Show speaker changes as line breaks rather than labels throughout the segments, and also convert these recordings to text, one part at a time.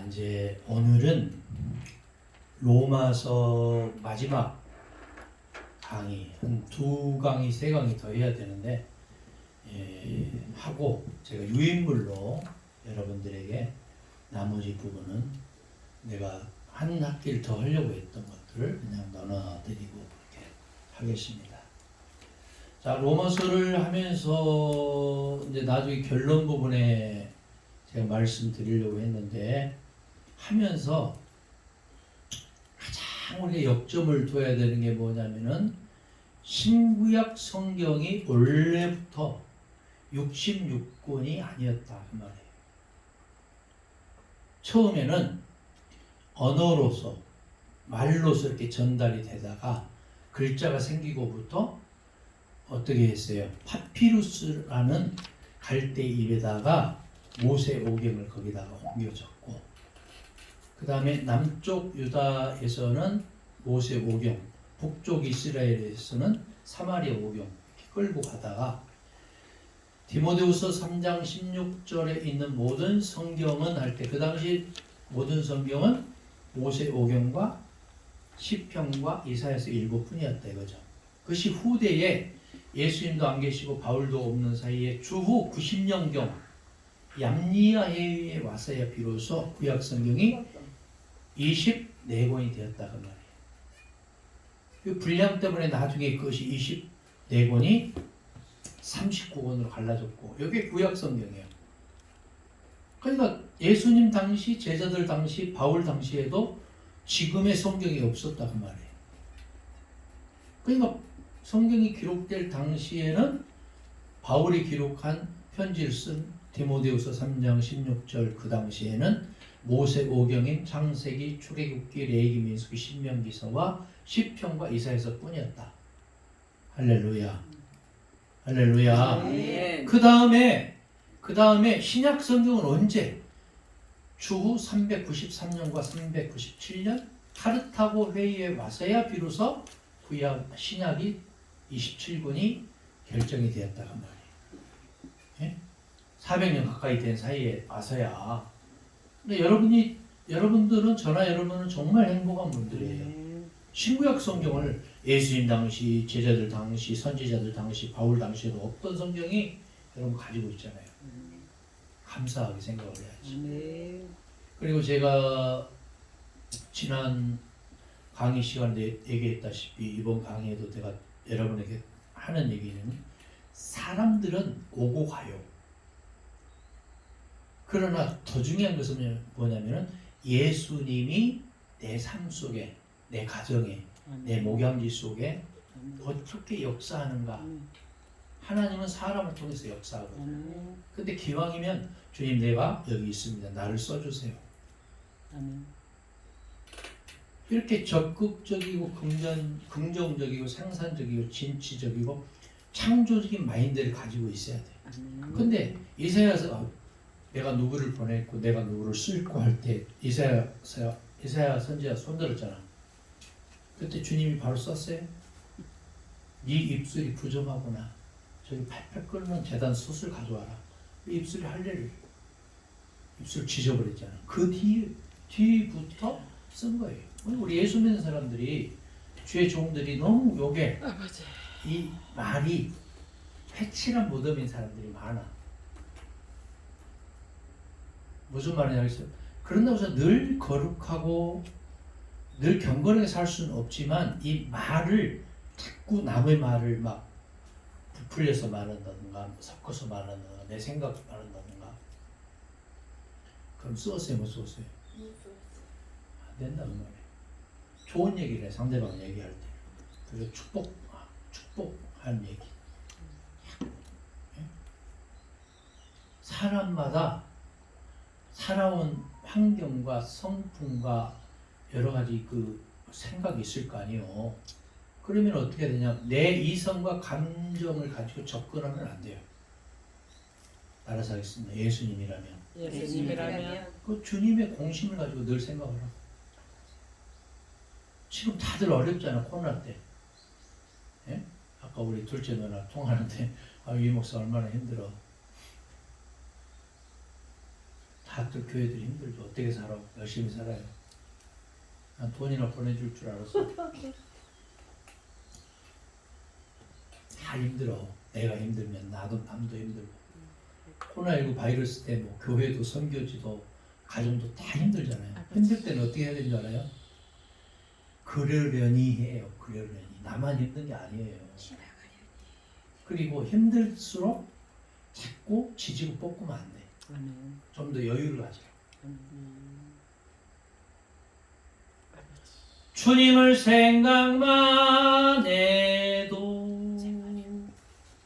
이제 오늘은 로마서 마지막 강의, 한 2강의, 3강의 더 해야 되는데 하고 제가 유인물로 여러분들에게 나머지 부분은 내가 한 학기를 더 하려고 했던 것들을 그냥 나눠드리고 그렇게 하겠습니다. 자, 로마서를 하면서 이제 나중에 결론 부분에 제가 말씀드리려고 했는데 하면서 가장 우리가 역점을 둬야 되는 게 뭐냐면은 신구약 성경이 원래부터 66권이 아니었다 그 말이에요. 처음에는 언어로서 말로서 이렇게 전달이 되다가 글자가 생기고부터 어떻게 했어요? 파피루스라는 갈대 입에다가 모세오경을 거기다가 옮겨졌고, 그 다음에 남쪽 유다에서는 모세오경, 북쪽 이스라엘에서는 사마리아 오경 이렇게 끌고 가다가 디모데후서 3장 16절에 있는 모든 성경은 할 때 그 당시 모든 성경은 모세오경과 시편과 이사야서 일부뿐이었다 이거죠. 그것이 후대에 예수님도 안 계시고 바울도 없는 사이에 주후 90년경 얌리아 해에 와서야 비로소 구약 성경이 24권이 되었다 그 말이에요. 그 분량 때문에 나중에 그것이 24권이 39권으로 갈라졌고, 여기 구약 성경이에요. 그러니까 예수님 당시, 제자들 당시, 바울 당시에도 지금의 성경이 없었다 그 말이에요. 그러니까 성경이 기록될 당시에는 바울이 기록한 편지를 쓴 디모데후서 3장 16절 그 당시에는 모세오경인 창세기, 출애굽기, 레위기, 민수기, 신명기서와 시편과 이사야서 뿐이었다. 할렐루야. 할렐루야.
네.
그 다음에 신약 성경은 언제? 주후 393년과 397년 카르타고 회의에 와서야 비로소 구약 신약이 27권이 결정이 되었다 그 말이에요. 예? 400년 가까이 된 사이에 와서야. 근데 여러분들은 저나 여러분은 정말 행복한 분들이에요. 신구약 성경을 예수님 당시, 제자들 당시, 선지자들 당시, 바울 당시에도 없던 성경이 여러분 가지고 있잖아요. 감사하게 생각을 해야지. 그리고 제가 지난 강의 시간에 얘기했다시피 이번 강의에도 제가 여러분에게 하는 얘기는 사람들은 오고 가요. 그러나 더 중요한 것은 뭐냐면은 예수님이 내 삶 속에, 내 가정에, 내 목양지 속에 어떻게 역사하는가. 하나님은 사람을 통해서 역사하거든요. 근데 기왕이면 주님 내가 여기 있습니다. 나를 써주세요. 이렇게 적극적이고 긍정적이고 생산적이고 진취적이고 창조적인 마인드를 가지고 있어야 돼요. 근데 이사야서 내가 누구를 보냈고 내가 누구를 쓸고 할 때 이사야 선지자 손들었잖아. 그때 주님이 바로 썼어요. 네 입술이 부정하구나. 저기 팔팔 끓는 재단 솥을 가져와라. 입술이 할례를 입술 지져버렸잖아. 그 뒤부터 쓴 거예요. 우리 예수 믿는 사람들이 주의 종들이 너무 요게 이 말이 회칠한 무덤인 사람들이 많아. 무슨 말이냐 했어요? 그런다고 해서 늘 거룩하고 늘 경건하게 살 수는 없지만 이 말을 자꾸 남의 말을 막 부풀려서 말한다든가 섞어서 말한다든가 내 생각 말한다든가 그럼 쓰었어요? 못 쓰었어요? 안 된다는 말이에요. 좋은 얘기를 해, 상대방 얘기할 때. 그리고 축복하는 얘기. 사람마다 살아온 환경과 성품과 여러 가지 그 생각이 있을 거 아니에요. 그러면 어떻게 되냐? 내 이성과 감정을 가지고 접근하면 안 돼요. 알아서 하겠습니다. 예수님이라면. 그 주님의 공심을 가지고 늘 생각을 하고. 지금 다들 어렵잖아, 코로나 때. 예? 아까 우리 둘째 누나 통화하는데 이 목사 얼마나 힘들어. 다들 교회들이 힘들죠. 어떻게 살아? 열심히 살아요. 난 돈이나 보내줄 줄 알았어. 다 힘들어. 내가 힘들면 나도 남도 힘들고. 코로나19 바이러스 때 뭐 교회도 선교지도 가정도 다 힘들잖아요. 힘들 때는 어떻게 해야 되는 줄 알아요? 그러려니 해요. 그러려니. 나만 힘든 게 아니에요. 그리고 힘들수록 자꾸 지지고 볶으면 안 돼. 좀 더 여유를 가져. 주님을 생각만 해도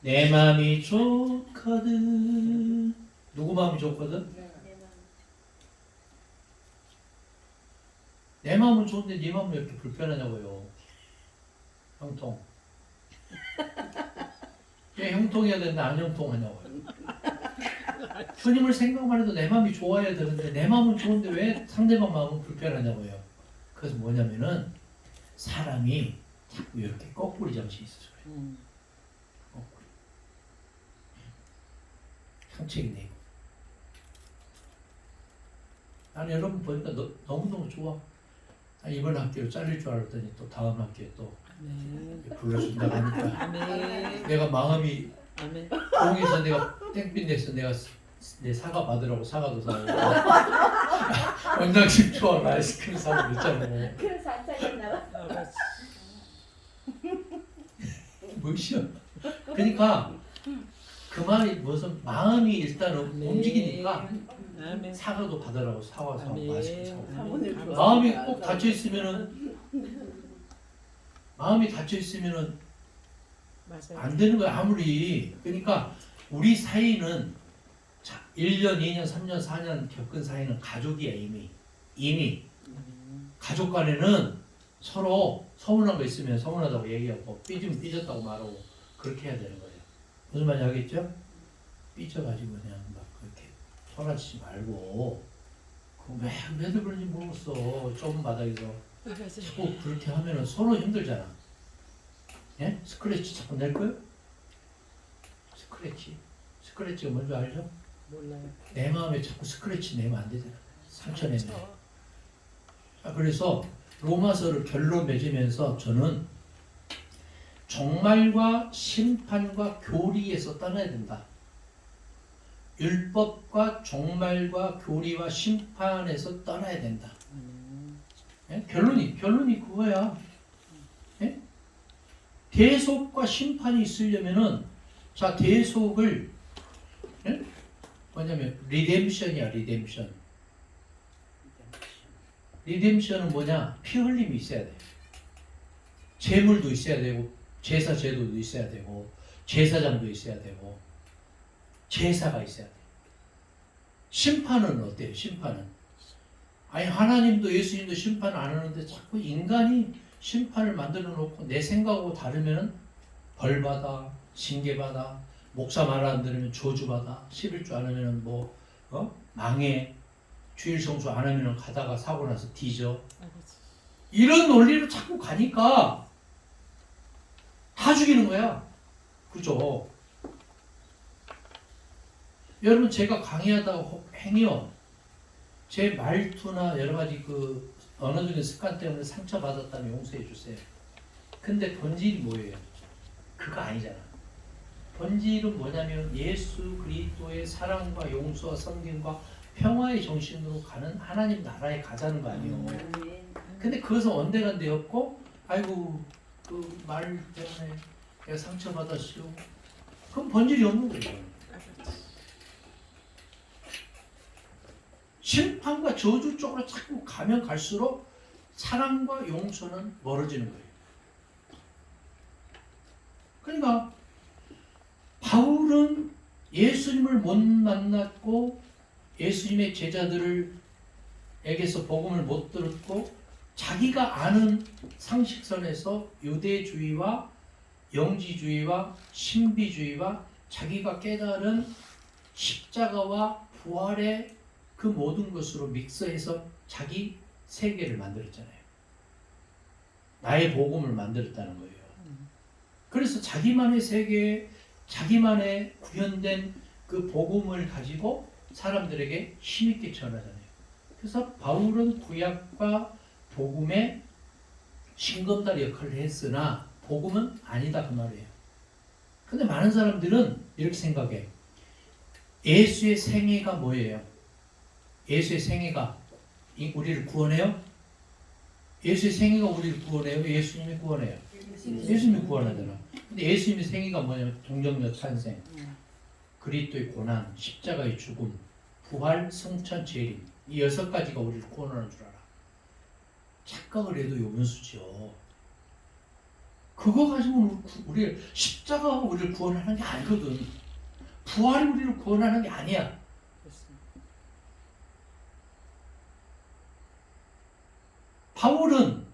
내 마음이 좋거든. 누구 마음이 좋거든? 내 마음은 좋은데 네 마음은 왜 이렇게 불편하냐고요. 형통. 왜 형통해야 되는데 안 형통하냐고요. 주님을 생각만 해도 내 마음이 좋아야 되는데 내 마음은 좋은데 왜 상대방 마음은 불편하냐고요. 그래서 뭐냐면은 사람이 자꾸 이렇게 거꾸리 정신이 있어서 그래요. 거꾸리. 상책이네 이거. 나는 여러분 보니까 너무너무 좋아. 이번 학기로 잘릴 줄 알았더니 또 다음 학기에 또 불러준다고 하니까 내가 마음이 공에서 내가 땡빛 내서 내가 내 사과 받으라고 사과도 사고 원장님 좋아하는 아이스크림 사고 그랬잖아.
그래서 안 살렸나 봐.
뭐시여. 그러니까 그 말이 무슨 마음이 일단 움직이니까 사과도 받으라고 사과 사고 아이스크림 사고. 마음이 꼭 닫혀 있으면은 안 되는 거야 아무리. 그러니까 우리 사이는 자, 1년, 2년, 3년, 4년 겪은 사이는 가족이야 이미 가족 간에는 서로 서운한 거 있으면 서운하다고 얘기하고 삐지면 삐졌다고 말하고 그렇게 해야 되는 거예요. 무슨 말인지 알겠죠? 삐져가지고 그냥 막 그렇게 소란치지 말고 왜들 그런지 모르겠어. 좁은 바닥에서 자꾸 그렇게 하면은 서로 힘들잖아. 예? 스크래치 자꾸 낼 거예요? 스크래치가 뭔지 알죠?
몰라요.
내 마음에 자꾸 스크래치 내면 안 되잖아. 상처 내면. 그래서 로마서를 결론 맺으면서 저는 종말과 심판과 교리에서 떠나야 된다. 율법과 종말과 교리와 심판에서 떠나야 된다. 예? 결론이 그거야. 예? 대속과 심판이 있으려면은 자 대속을 예? 뭐냐면 리뎀션이야. 리뎀션은 뭐냐? 피 흘림이 있어야 돼. 제물도 있어야 되고 제사 제도도 있어야 되고 제사장도 있어야 되고 제사가 있어야 돼. 심판은 어때요? 심판은 아니 하나님도 예수님도 심판 안 하는데 자꾸 인간이 심판을 만들어 놓고 내 생각하고 다르면 벌받아, 징계받아, 목사 말 안 들으면 저주받아, 11주 안 하면 망해, 주일 성수 안 하면 가다가 사고 나서 뒤져. 이런 논리로 자꾸 가니까 다 죽이는 거야. 그죠? 여러분 제가 강의하다가 행여 제 말투나 여러 가지 그 언어적인 습관 때문에 상처받았다면 용서해 주세요. 근데 본질이 뭐예요? 그거 아니잖아. 본질은 뭐냐면 예수 그리스도의 사랑과 용서와 섬김과 평화의 정신으로 가는 하나님 나라에 가자는 거 아니에요. 근데 그것은 온데간데 없고 아이고 그 말 때문에 내가 상처받았어요. 그럼 본질이 없는 거예요. 심판과 저주 쪽으로 자꾸 가면 갈수록 사랑과 용서는 멀어지는 거예요. 그러니까 바울은 예수님을 못 만났고 예수님의 제자들에게서 복음을 못 들었고 자기가 아는 상식선에서 유대주의와 영지주의와 신비주의와 자기가 깨달은 십자가와 부활의 그 모든 것으로 믹서해서 자기 세계를 만들었잖아요. 나의 복음을 만들었다는 거예요. 그래서 자기만의 세계에 자기만의 구현된 그 복음을 가지고 사람들에게 힘있게 전하잖아요. 그래서 바울은 구약과 복음의 신검다리 역할을 했으나 복음은 아니다 그 말이에요. 근데 많은 사람들은 이렇게 생각해. 예수의 생애가 뭐예요? 예수의 생애가 우리를 구원해요? 예수의 생애가 우리를 구원해요? 예수님이 구원해요? 예수님이 구원하잖아. 근데 예수님의 생애가 뭐냐면 동정녀 탄생, 그리스도의 고난, 십자가의 죽음, 부활, 승천, 재림, 이 6가지가 우리를 구원하는 줄 알아. 착각을 해도 요문수죠. 그거 가지고 우리 십자가가 우리를 구원하는 게 아니거든. 부활이 우리를 구원하는 게 아니야. 바울은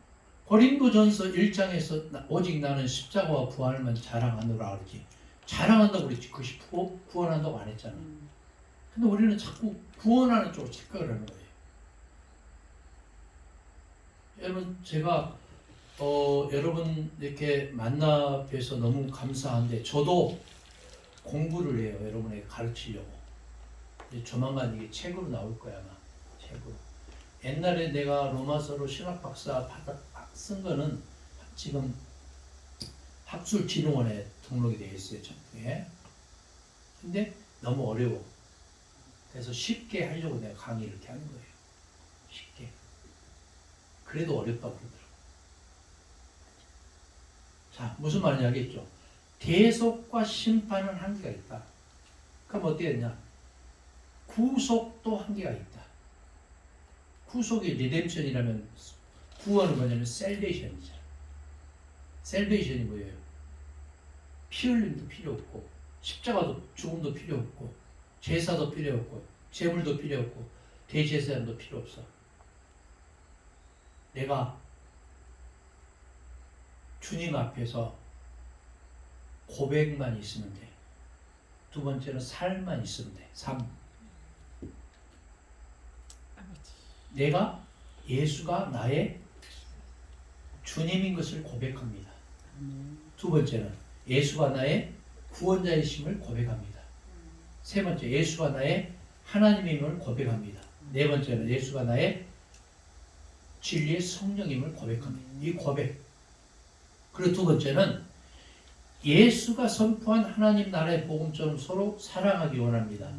고린도전서 1장에서 오직 나는 십자가와 부활만 자랑하노라 그러지. 자랑한다고 그랬지. 그것이 구원한다고 안 했잖아. 근데 우리는 자꾸 구원하는 쪽으로 착각을 하는 거예요. 여러분, 제가 여러분 이렇게 만나 뵈서 너무 감사한데 저도 공부를 해요. 여러분에게 가르치려고. 이제 조만간 이게 책으로 나올 거야 아마. 책으로. 옛날에 내가 로마서로 신학박사 쓴 거는 지금 학술진흥원에 등록이 되어 있어요. 전부에. 근데 너무 어려워. 그래서 쉽게 하려고 내가 강의를 이렇게 하는 거예요. 쉽게. 그래도 어렵다고 그러더라고요. 자, 무슨 말인지 알겠죠? 대속과 심판은 한계가 있다. 그럼 어떻게 했냐? 구속도 한계가 있다. 구속이 리뎀션이라면 구원은 뭐냐면 셀베이션이잖아. 셀베이션이 뭐예요? 피 흘림도 필요 없고 십자가도 죽음도 필요 없고 제사도 필요 없고 제물도 필요 없고 대제사장도 필요 없어. 내가 주님 앞에서 고백만 있으면 돼. 두 번째는 삶만 있으면 돼. 삶. 내가 예수가 나의 주님인 것을 고백합니다. 두 번째는 예수가 나의 구원자이심을 고백합니다. 세 번째, 예수가 나의 하나님임을 고백합니다. 네 번째는 예수가 나의 진리의 성령임을 고백합니다. 이 고백. 그리고 두 번째는 예수가 선포한 하나님 나라의 복음처럼 서로 사랑하기 원합니다.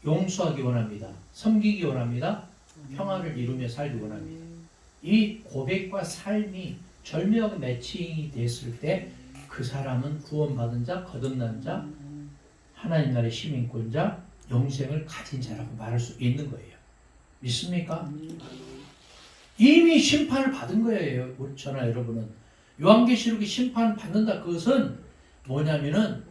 용서하기 원합니다. 섬기기 원합니다. 평화를 이루며 살기 원합니다. 이 고백과 삶이 절묘하게 매칭이 됐을 때 그 사람은 구원받은 자, 거듭난 자, 하나님 나라의 시민권자, 영생을 가진 자라고 말할 수 있는 거예요. 믿습니까? 이미 심판을 받은 거예요. 우리 저나 여러분은. 요한계시록이 심판을 받는다. 그것은 뭐냐면은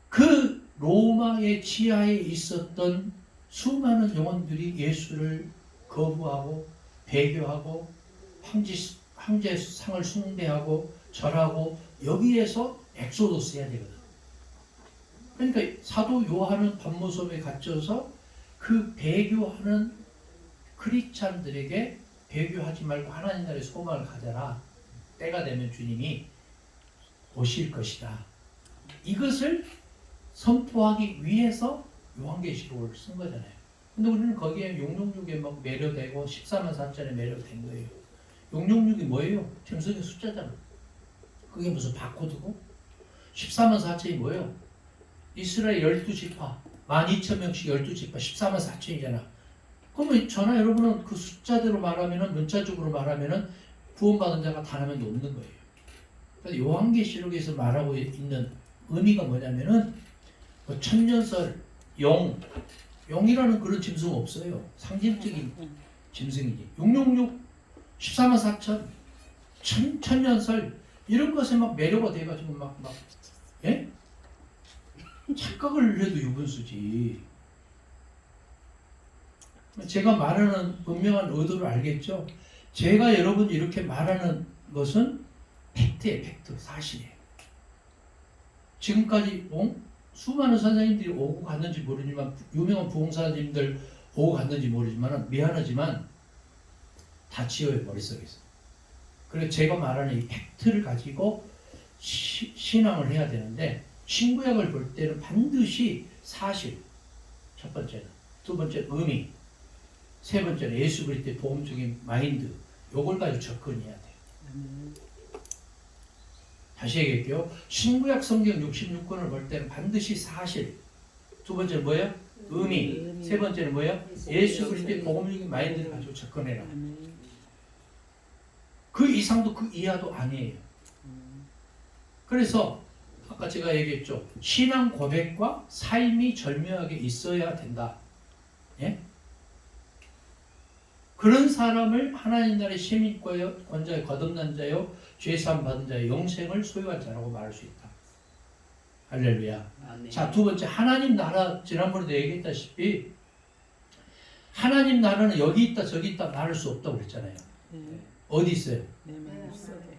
그 로마의 지하에 있었던 수많은 영혼들이 예수를 거부하고 배교하고 황제 상을 숭배하고 절하고 여기에서 엑소도스 해야 되거든. 그러니까 사도 요한은 반모섬에 갇혀서 그 배교하는 크리스찬들에게 배교하지 말고 하나님 나라의 소망을 가져라. 때가 되면 주님이 오실 것이다. 이것을 선포하기 위해서 요한계시록을 쓴 거잖아요. 근데 우리는 거기에 666에 막 매료되고 14만 4천에 매료된 거예요. 666이 뭐예요? 짐승의 숫자잖아. 그게 무슨 바코드고? 14만 4천이 뭐예요? 이스라엘 12지파 12,000명씩 12지파 14만 4천이잖아. 그러면 저나 여러분은 그 숫자대로 말하면은 문자적으로 말하면은 구원받은 자가 단 한 명도 없는 거예요. 그래서 요한계시록에서 말하고 있는 의미가 뭐냐면은 뭐 천년설 용이라는 그런 짐승 없어요. 상징적인 짐승이지. 666 14만 4천 천년설 이런 것에 막 매료가 돼가지고 막 예? 착각을 해도 유분수지. 제가 말하는 분명한 의도를 알겠죠? 제가 여러분 이렇게 말하는 것은 팩트예요. 팩트. 사실이에요. 지금까지 수많은 선생님들이 오고 갔는지 모르지만 유명한 부흥사님들 오고 갔는지 모르지만 미안하지만 다 지워요. 머릿속에서. 그래서 제가 말하는 이 팩트를 가지고 신앙을 해야 되는데 신구약을 볼 때는 반드시 사실, 첫 번째는, 두 번째는 의미, 세 번째는 예수 그리스도의 복음적인 마인드, 요걸 가지고 접근해야 돼요. 다시 얘기할게요. 신구약 성경 66권을 볼 때는 반드시 사실, 두 번째는 뭐예요? 의미, 세 번째는 뭐예요? 예수 그리스도의 복음적인 마인드를 가지고 접근해라. 그 이상도 그 이하도 아니에요. 그래서 아까 제가 얘기했죠. 신앙 고백과 삶이 절묘하게 있어야 된다. 예? 그런 사람을 하나님 나라의 시민권자요, 권자요, 거듭난 자요, 죄사함 받은 자의 영생을 소유한 자라고 말할 수 있다. 할렐루야.
아멘.
자, 두 번째, 하나님 나라, 지난번에도 얘기했다시피 하나님 나라는 여기 있다 저기 있다 말할 수 없다고 그랬잖아요. 어디 있어요?
내 마음속에.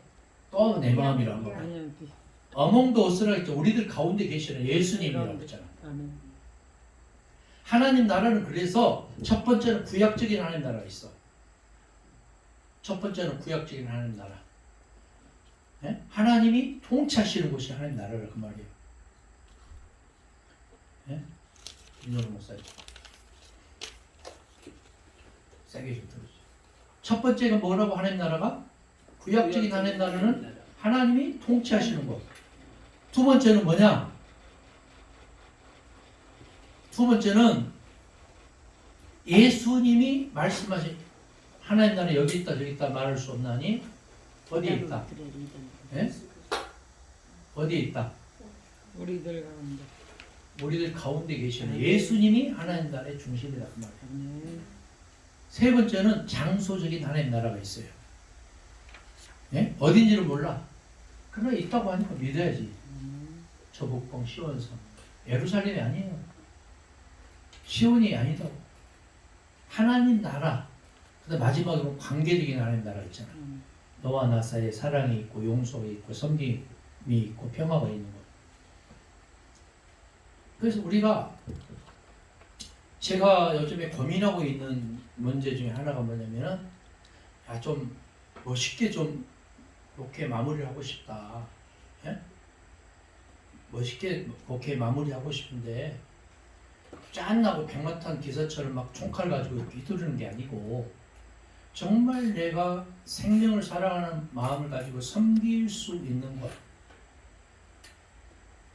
또 내 마음이란 거.
아니 여기.
어몽도 어스라 했죠. 우리들 가운데 계시는 예수님이라고 했잖아.
아멘.
하나님 나라는 그래서 첫 번째는 구약적인 하나님 나라가 있어. 첫 번째는 구약적인 하나님 나라. 예? 하나님이 통치하시는 곳이 하나님 나라라 그 말이에요. 예? 김정은 목사님. 세게 좀 들으세요. 첫 번째가 뭐라고 하나님 나라가? 구약적인 하나님 나라는 하나님이 통치하시는 것. 두 번째는 뭐냐? 두 번째는 예수님이 말씀하신 하나님 나라 여기 있다 저기 있다 말할 수 없나니 어디에 있다? 예? 어디에 있다?
우리들 가운데.
우리들 가운데 계시는 예수님이 하나님 나라의 중심이다 그 말이에요.
아멘.
세 번째는 장소적인 하나님 나라가 있어요. 예? 어딘지를 몰라. 그러나 있다고 하니까 믿어야지. 저복봉 시온성 예루살렘이 아니에요. 시온이 아니다고. 하나님 나라. 그다음 마지막으로 관계적인 하나님 나라가 있잖아. 너와 나 사이에 사랑이 있고 용서가 있고 섬김이 있고 평화가 있는 것. 그래서 우리가 제가 요즘에 고민하고 있는 문제 중에 하나가 뭐냐면은 좀 멋있게 좀 목회 마무리를 하고 싶다. 예? 멋있게 목회 마무리하고 싶은데 짠나고 백마탄 기사처럼 막 총칼 가지고 휘두르는 게 아니고 정말 내가 생명을 사랑하는 마음을 가지고 섬길 수 있는 것.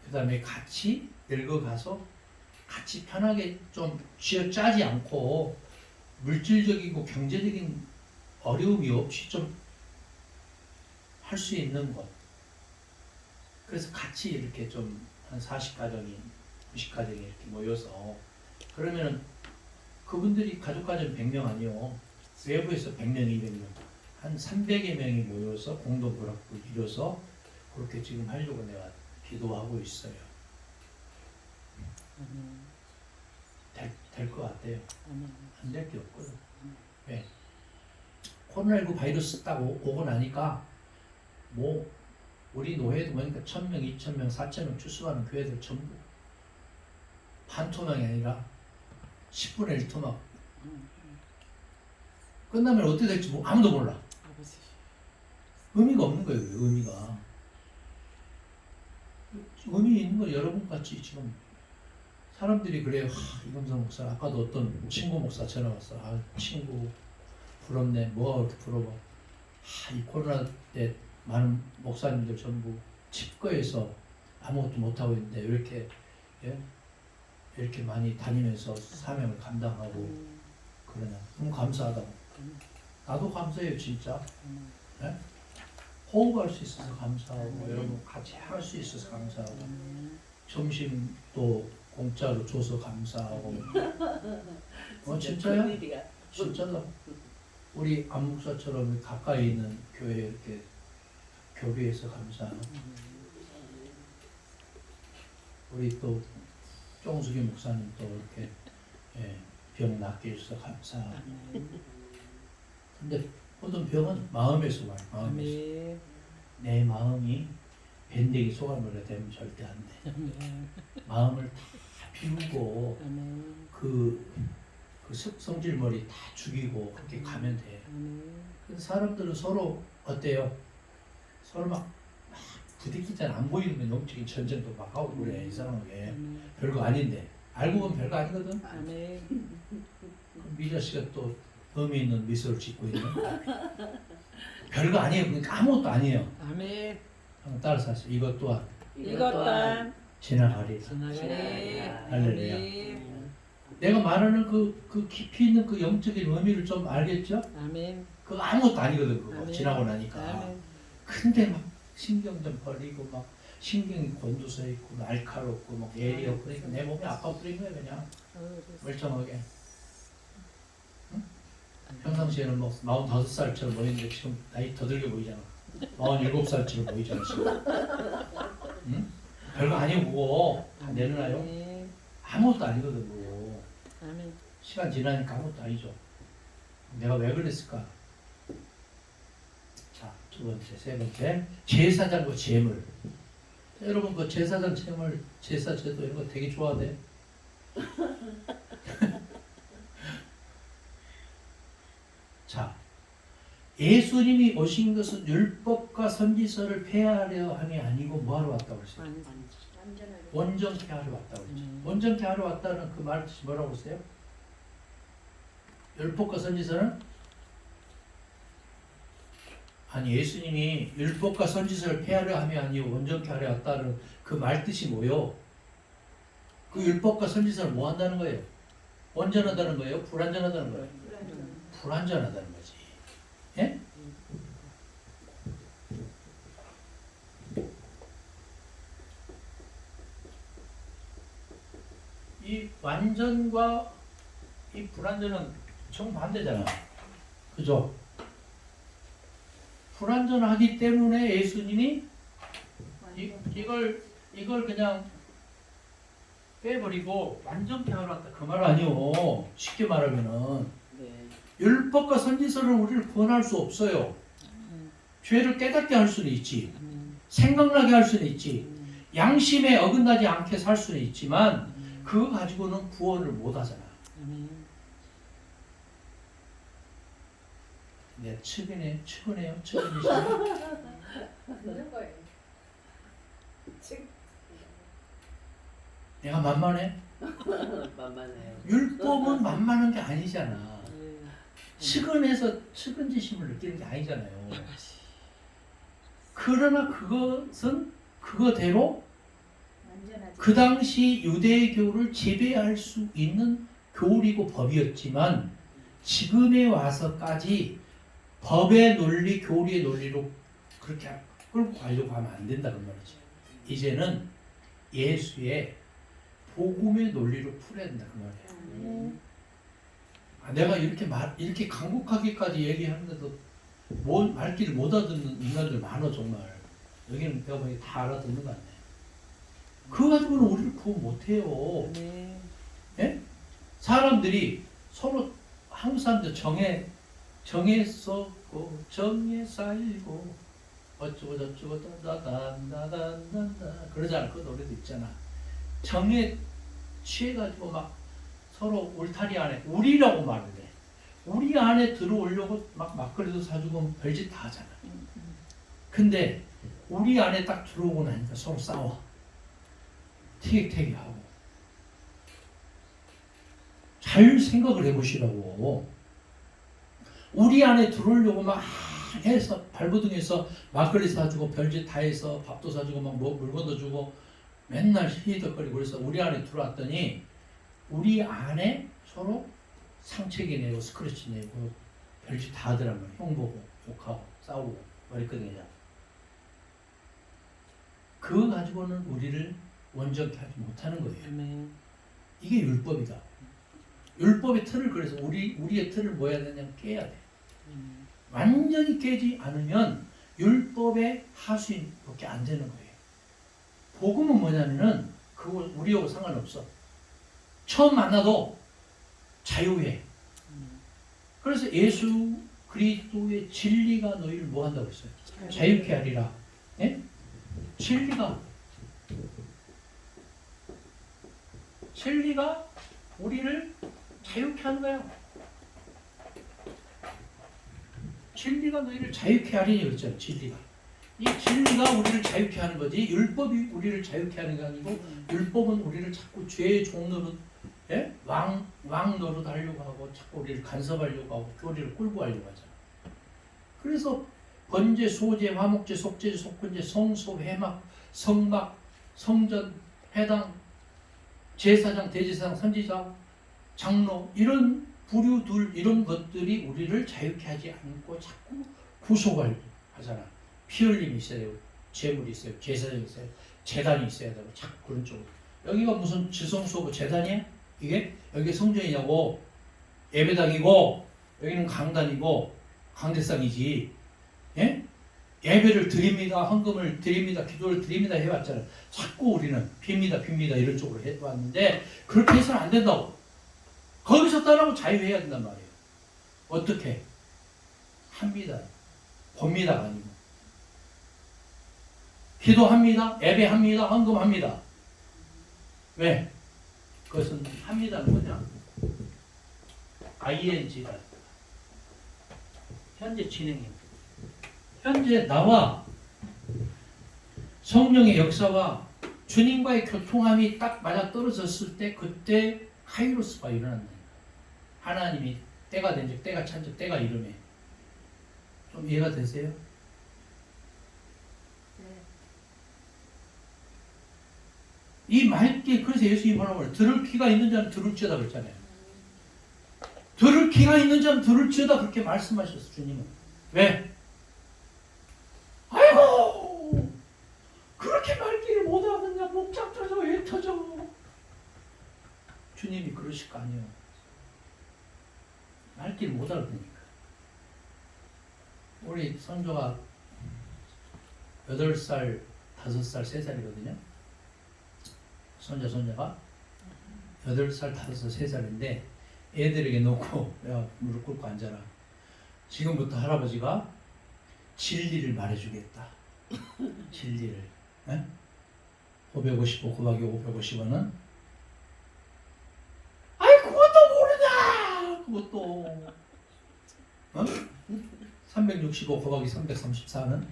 그 다음에 같이 늙어가서 같이 편하게 좀 쥐어짜지 않고 물질적이고 경제적인 어려움이 없이 좀 할 수 있는 것. 그래서 같이 이렇게 좀 한 40가정이 90가정이 이렇게 모여서 그러면은 그분들이 가족가정 100명 아니요. 외부에서 100명, 200명 한 300여 명이 모여서 공동부락을 이뤄서 그렇게 지금 하려고 내가 기도하고 있어요. 될 것 같아요. 안 될 게 없거든. 왜? 코로나19 바이러스 딱 오고 나니까 뭐 우리 노회도 보니까 1000명, 2000명, 4000명 출석하는 교회들 전부 반토막이 아니라 10분의 1 토막. 끝나면 어떻게 될지 뭐 아무도 몰라. 의미가 없는 거예요. 의미가. 의미 있는 거 여러분 같이 지금 사람들이 그래요. 이금성 목사 아까도 어떤 친구 목사 전화 왔어. 친구 부럽네. 뭐가 그렇게 부러워. 이 코로나 때 많은 목사님들 전부 집거에서 아무것도 못하고 있는데 왜 이렇게 이렇게 많이 다니면서 사명을 감당하고 그러냐. 너무 감사하다고. 나도 감사해요 진짜. 네? 호흡할 수 있어서 감사하고 여러분 같이 할 수 있어서 감사하고 점심도 공짜로 줘서 감사하고. 진짜요? 진짜다. 우리 안 목사처럼 가까이 있는 교회 이렇게 교배해서 감사하고 우리 또 쫑수기 목사님 또 이렇게 병 낫게 해주셔서 감사하고. 근데 모든 병은 마음에서 와요. 마음에서. 내 마음이 밴댕이 소갈머리가 되면 절대 안 돼. 마음을 다 비우고 그 성질머리 다 죽이고 그렇게 가면 돼. 근데 사람들은 서로 어때요? 서로 막 부딪히잖아. 안 보이는 영적인 전쟁도 막 하고 그래 이상하게.
아멘.
별거 아닌데 알고 보면 별거 아니거든.
아멘.
미자 씨가 또 의미 있는 미소를 짓고 있는. 별거 아니에요. 그러니까 아무것도 아니에요.
아멘.
한번 따라서 하시죠. 이것 또한
이것 또한
지나가리라.
지나가리.
할렐루야.
아멘.
내가 말하는 그 깊이 있는 그 영적인 의미를 좀 알겠죠?
아멘.
그거 아무것도 아니거든. 그거
아멘.
지나고 나니까.
아멘.
근데 막 신경 좀 버리고 막 신경이 곤두서 있고 날카롭고 막 예리 없고 그러니까 내 몸이 아파버린 거야 그냥 멀쩡하게. 응? 평상시에는 뭐 45살처럼 보이는데 지금 나이 더 들게 보이잖아. 47살처럼 보이잖아 지금. 응? 별거 아니고 그거 다 내려놔요.
아멘.
아무것도 아니거든 그거.
아멘.
시간 지나니까 아무것도 아니죠. 내가 왜 그랬을까? 자, 두 번째, 세 번째, 제사장과 제물. 여러분 그 제사장 제물, 제사 제도 이런 거 되게 좋아하대. 자, 예수님이 오신 것은 율법과 선지서를 폐하려 함이 아니고 뭐하러 왔다고 그랬어요? 온전케 하러 왔다고 그랬죠. 온전케 하러 왔다는 그 말 뜻이 뭐라고 했어요? 율법과 선지서는 아니 예수님이 율법과 선지서를 폐하려 함이 아니고 온전케 하려 왔다는 그 말 뜻이 뭐요? 그 율법과 선지서는 뭐 한다는 거예요? 온전하다는 거예요? 불완전하다는 거예요? 불완전하다는 거지. 예? 이 완전과 이 불완전은 정반대잖아. 그죠? 불완전하기 때문에 예수님이 이걸 그냥 빼버리고 완전케 하러 왔다 그 말 아니요. 쉽게 말하면은 율법과 선지서는 우리를 구원할 수 없어요. 죄를 깨닫게 할 수는 있지. 생각나게 할 수는 있지. 양심에 어긋나지 않게 살 수는 있지만 그거 가지고는 구원을 못 하잖아. 내 측은해요? 측은이시죠? 내가 만만해?
만만해요.
율법은 만만한 게 아니잖아. 측은해서 측은지심을 느끼는 게 아니잖아요. 그러나 그것은 그거대로 그 당시 유대교를 지배할 수 있는 교리고 법이었지만 지금에 와서까지 법의 논리, 교리의 논리로 그렇게 끌고 가려고 하면 안 된다는 말이지. 이제는 예수의 복음의 논리로 풀어야 된다 그 말이에요. 내가 이렇게 강국하게까지 얘기하는데도 말귀를 못 알아듣는 인간들 많아 정말. 여기는 내가 보기 다 알아듣는 거 같네. 그거 가지고는 우리를 구원 못해요. 예? 사람들이 서로 한국 사람들 정에 썩고 정에 쌓이고 어쩌고 저쩌고 다다단다단다 그러잖아. 그 노래도 있잖아. 정에 취해가지고 막 서로 울타리 안에 우리라고 말을 해. 우리 안에 들어오려고 막 막걸리도 사주고 별짓 다 하잖아. 근데 우리 안에 딱 들어오고 나니까 서로 싸워. 티격태격하고. 잘 생각을 해보시라고. 우리 안에 들어오려고 막 해서 발버둥해서 막걸리 사주고 별짓 다 해서 밥도 사주고 막 물건도 주고 맨날 히덕거리고 그래서 우리 안에 들어왔더니 우리 안에 서로 상처기 내고 스크래치 내고 별짓 다 하더란 말이야. 흉보고 욕하고 싸우고 그랬거든요. 그거 가지고는 우리를 원전케 하지 못하는 거예요. 이게 율법이다. 율법의 틀을 그래서 우리의 틀을 뭐 해야 되냐면 깨야 돼. 완전히 깨지 않으면 율법의 하수인밖에 안 되는 거예요. 복음은 뭐냐면은 그거 우리하고 상관없어. 처음 만나도 자유해. 그래서 예수 그리스도의 진리가 너희를 뭐 한다고 했어요? 자유케 하리라. 예? 진리가 우리를 자유케 하는 거예요. 진리가 너희를 자유케 하리니 그랬잖아요. 진리가. 이 진리가 우리를 자유케 하는 거지 율법이 우리를 자유케 하는 게 아니고 율법은 우리를 자꾸 죄의 종노릇 예? 왕 노릇 하려고 하고 자꾸 우리를 간섭하려고 하고 교리를 끌고 가려고 하잖아. 그래서 번제, 소제, 화목제, 속죄제, 속건제, 성소, 회막, 성막, 성전, 회당, 제사장, 대제사장, 선지자, 장로 이런 부류들 이런 것들이 우리를 자유케 하지 않고 자꾸 구속을 하잖아. 피 흘림이 있어야 되고 제물이 있어요. 제사장이 있어요. 제단이 있어야 되고 자꾸 그런 쪽으로. 여기가 무슨 지성소고 제단이야? 이게 여기 성전이냐고 예배당이고 여기는 강단이고 강대상이지. 예? 예배를 드립니다. 헌금을 드립니다. 기도를 드립니다. 해왔잖아요. 자꾸 우리는 빕니다. 이런 쪽으로 해왔는데 그렇게 해서는 안 된다고. 거기서 떠나고 자유해야 된단 말이에요. 어떻게? 합니다. 봅니다가 아니고. 기도합니다. 예배합니다. 헌금합니다. 왜? 그것은 합니다는 뭐냐? ing다. 현재 진행형. 현재 나와 성령의 역사와 주님과의 교통함이 딱 맞아 떨어졌을 때 그때 카이로스가 일어난다니까. 하나님이 때가 된즉 때가 찬즉 때가 이름에. 좀 이해가 되세요? 이 맑게 그래서 예수님이 뭐라고 그래요? 들을 귀가 있는 자는 들을지어다 그랬잖아요. 들을 귀가 있는 자는 들을지어다 그렇게 말씀하셨어 주님은. 왜? 아이고 그렇게 말귀를 못 하느냐 목장 터져 애 터져. 주님이 그러실 거 아니에요. 말귀를 못 알아듣으니까. 우리 선조가 8살, 5살, 3살이거든요. 손자가 8살, 5살, 3살인데 애들에게 놓고 내가 무릎 꿇고 앉아라. 지금부터 할아버지가 진리를 말해주겠다. 진리를. 555 곱하기 550원은 아이 그것도 모르냐. 그것도 365 곱하기 334는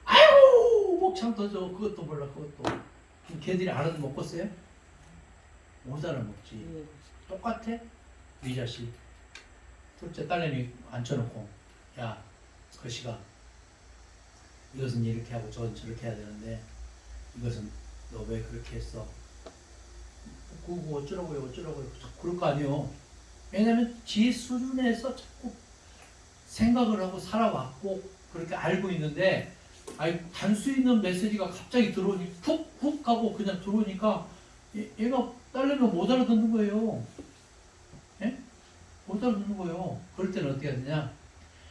아유 목창 터져. 그것도 몰라. 그것도 걔들이 알아도 먹겠어요? 못 알아먹지. 똑같아? 이 자식 둘째 딸내미 앉혀놓고 야 거시가 이것은 이렇게 하고 저건 저렇게 해야 되는데 이것은 너 왜 그렇게 했어? 그거 어쩌라고요 그럴 거 아니에요. 왜냐면 지 수준에서 자꾸 생각을 하고 살아왔고 그렇게 알고 있는데 아니 단수 있는 메시지가 갑자기 들어오니 훅 하고 그냥 들어오니까 얘가 딸내미가 못 알아듣는 거예요. 예? 못 알아듣는 거예요. 그럴 때는 어떻게 해야 되냐?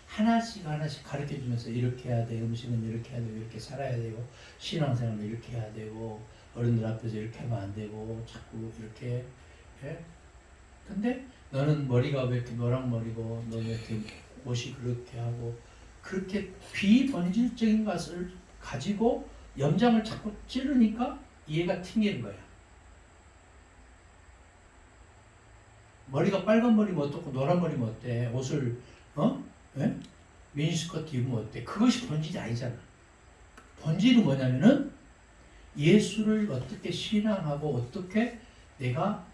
하나씩 가르쳐 주면서 이렇게 해야 돼. 음식은 이렇게 해야 되고 이렇게 살아야 되고 신앙생활은 이렇게 해야 되고 어른들 앞에서 이렇게 하면 안 되고 자꾸 이렇게 예? 근데 너는 머리가 왜 이렇게 노랑머리고 너는 이렇게 옷이 그렇게 하고 그렇게 비본질적인 것을 가지고 염장을 자꾸 찌르니까 얘가 튕기는 거야. 머리가 빨간 머리면 어떻고 노란 머리면 어때? 옷을 예? 미니스커트 입으면 어때? 그것이 본질이 아니잖아. 본질은 뭐냐면은 예수를 어떻게 신앙하고 어떻게 내가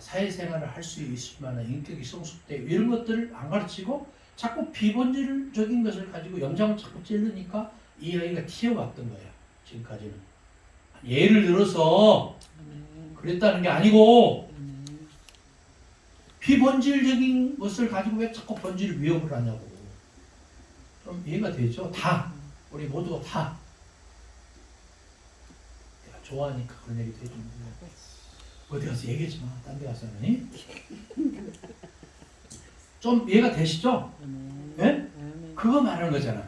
사회생활을 할 수 있을 만한 인격이 성숙되고 이런 것들을 안 가르치고 자꾸 비본질적인 것을 가지고 염장을 자꾸 찌르니까 이 아이가 튀어왔던 거야. 지금까지는. 예를 들어서 그랬다는 게 아니고 비본질적인 것을 가지고 왜 자꾸 본질을 위협을 하냐고. 좀 이해가 되죠? 다. 우리 모두가 다. 내가 좋아하니까 그런 얘기도 해주는데 어디 가서 얘기하지 마. 딴 데 가서는. 좀 이해가 되시죠? 예? 그거 말하는 거잖아.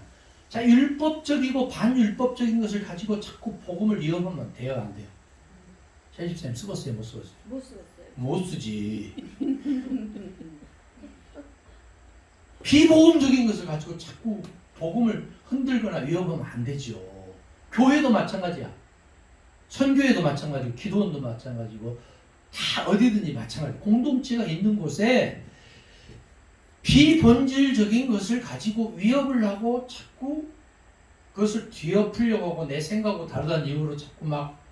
자, 율법적이고 반율법적인 것을 가지고 자꾸 복음을 위협하면 돼요, 안 돼요? 제 집사님 쓰겠어요, 못 쓰겠어요?
못 쓰겠어요.
못 쓰지. 비복음적인 것을 가지고 자꾸 복음을 흔들거나 위협하면 안 되죠. 교회도 마찬가지야. 선교회도 마찬가지고 기도원도 마찬가지고 다 어디든지 마찬가지. 공동체가 있는 곳에 비본질적인 것을 가지고 위협을 하고 자꾸 그것을 뒤엎으려고 하고 내 생각하고 다르다는 이유로 자꾸 막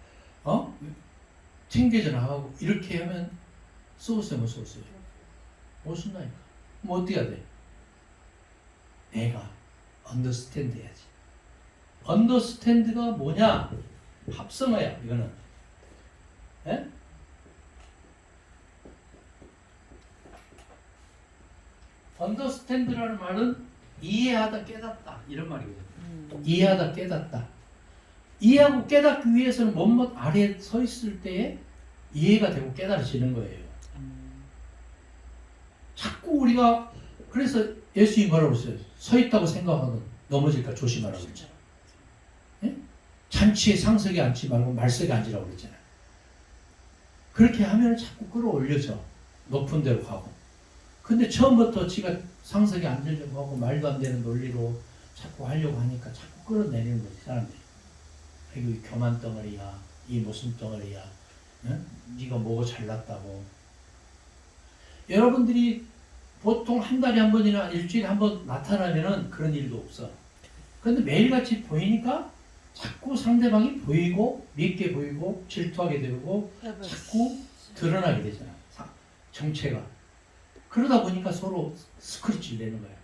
튕겨져 나가고 이렇게 하면 쏘으세요 못 쏘으세요? 못 쓴다니까. 뭐 어떻게 해야 돼? 내가 언더스탠드 해야지. 언더스탠드가 뭐냐? 합성어야 이거는. 예? 언더스탠드라는 말은 이해하다 깨닫다 이런 말이거든요. 이해하다 깨닫다. 이해하고 깨닫기 위해서는 뭐뭐 아래에 서 있을 때에 이해가 되고 깨달아지는 거예요. 자꾸 우리가 그래서 예수님이 뭐라고 그랬어요? 서 있다고 생각하면 넘어질까 조심하라고 그랬잖아요. 예? 잔치에 상석에 앉지 말고 말석에 앉으라고 그랬잖아요. 그렇게 하면 자꾸 끌어올려져. 높은 데로 가고. 근데 처음부터 지가 상석에 앉으려고 하고 말도 안 되는 논리로 자꾸 하려고 하니까 자꾸 끌어내리는 거지 사람들이. 이거 이 교만 덩어리야, 이 모순 덩어리야, 응? 네가 뭐가 잘났다고. 여러분들이 보통 한 달에 한 번이나 일주일에 한 번 나타나면은 그런 일도 없어. 그런데 매일같이 보이니까 자꾸 상대방이 보이고 밉게 보이고 질투하게 되고 자꾸 드러나게 되잖아. 정체가. 그러다 보니까 서로 스크래치를 내는 거야.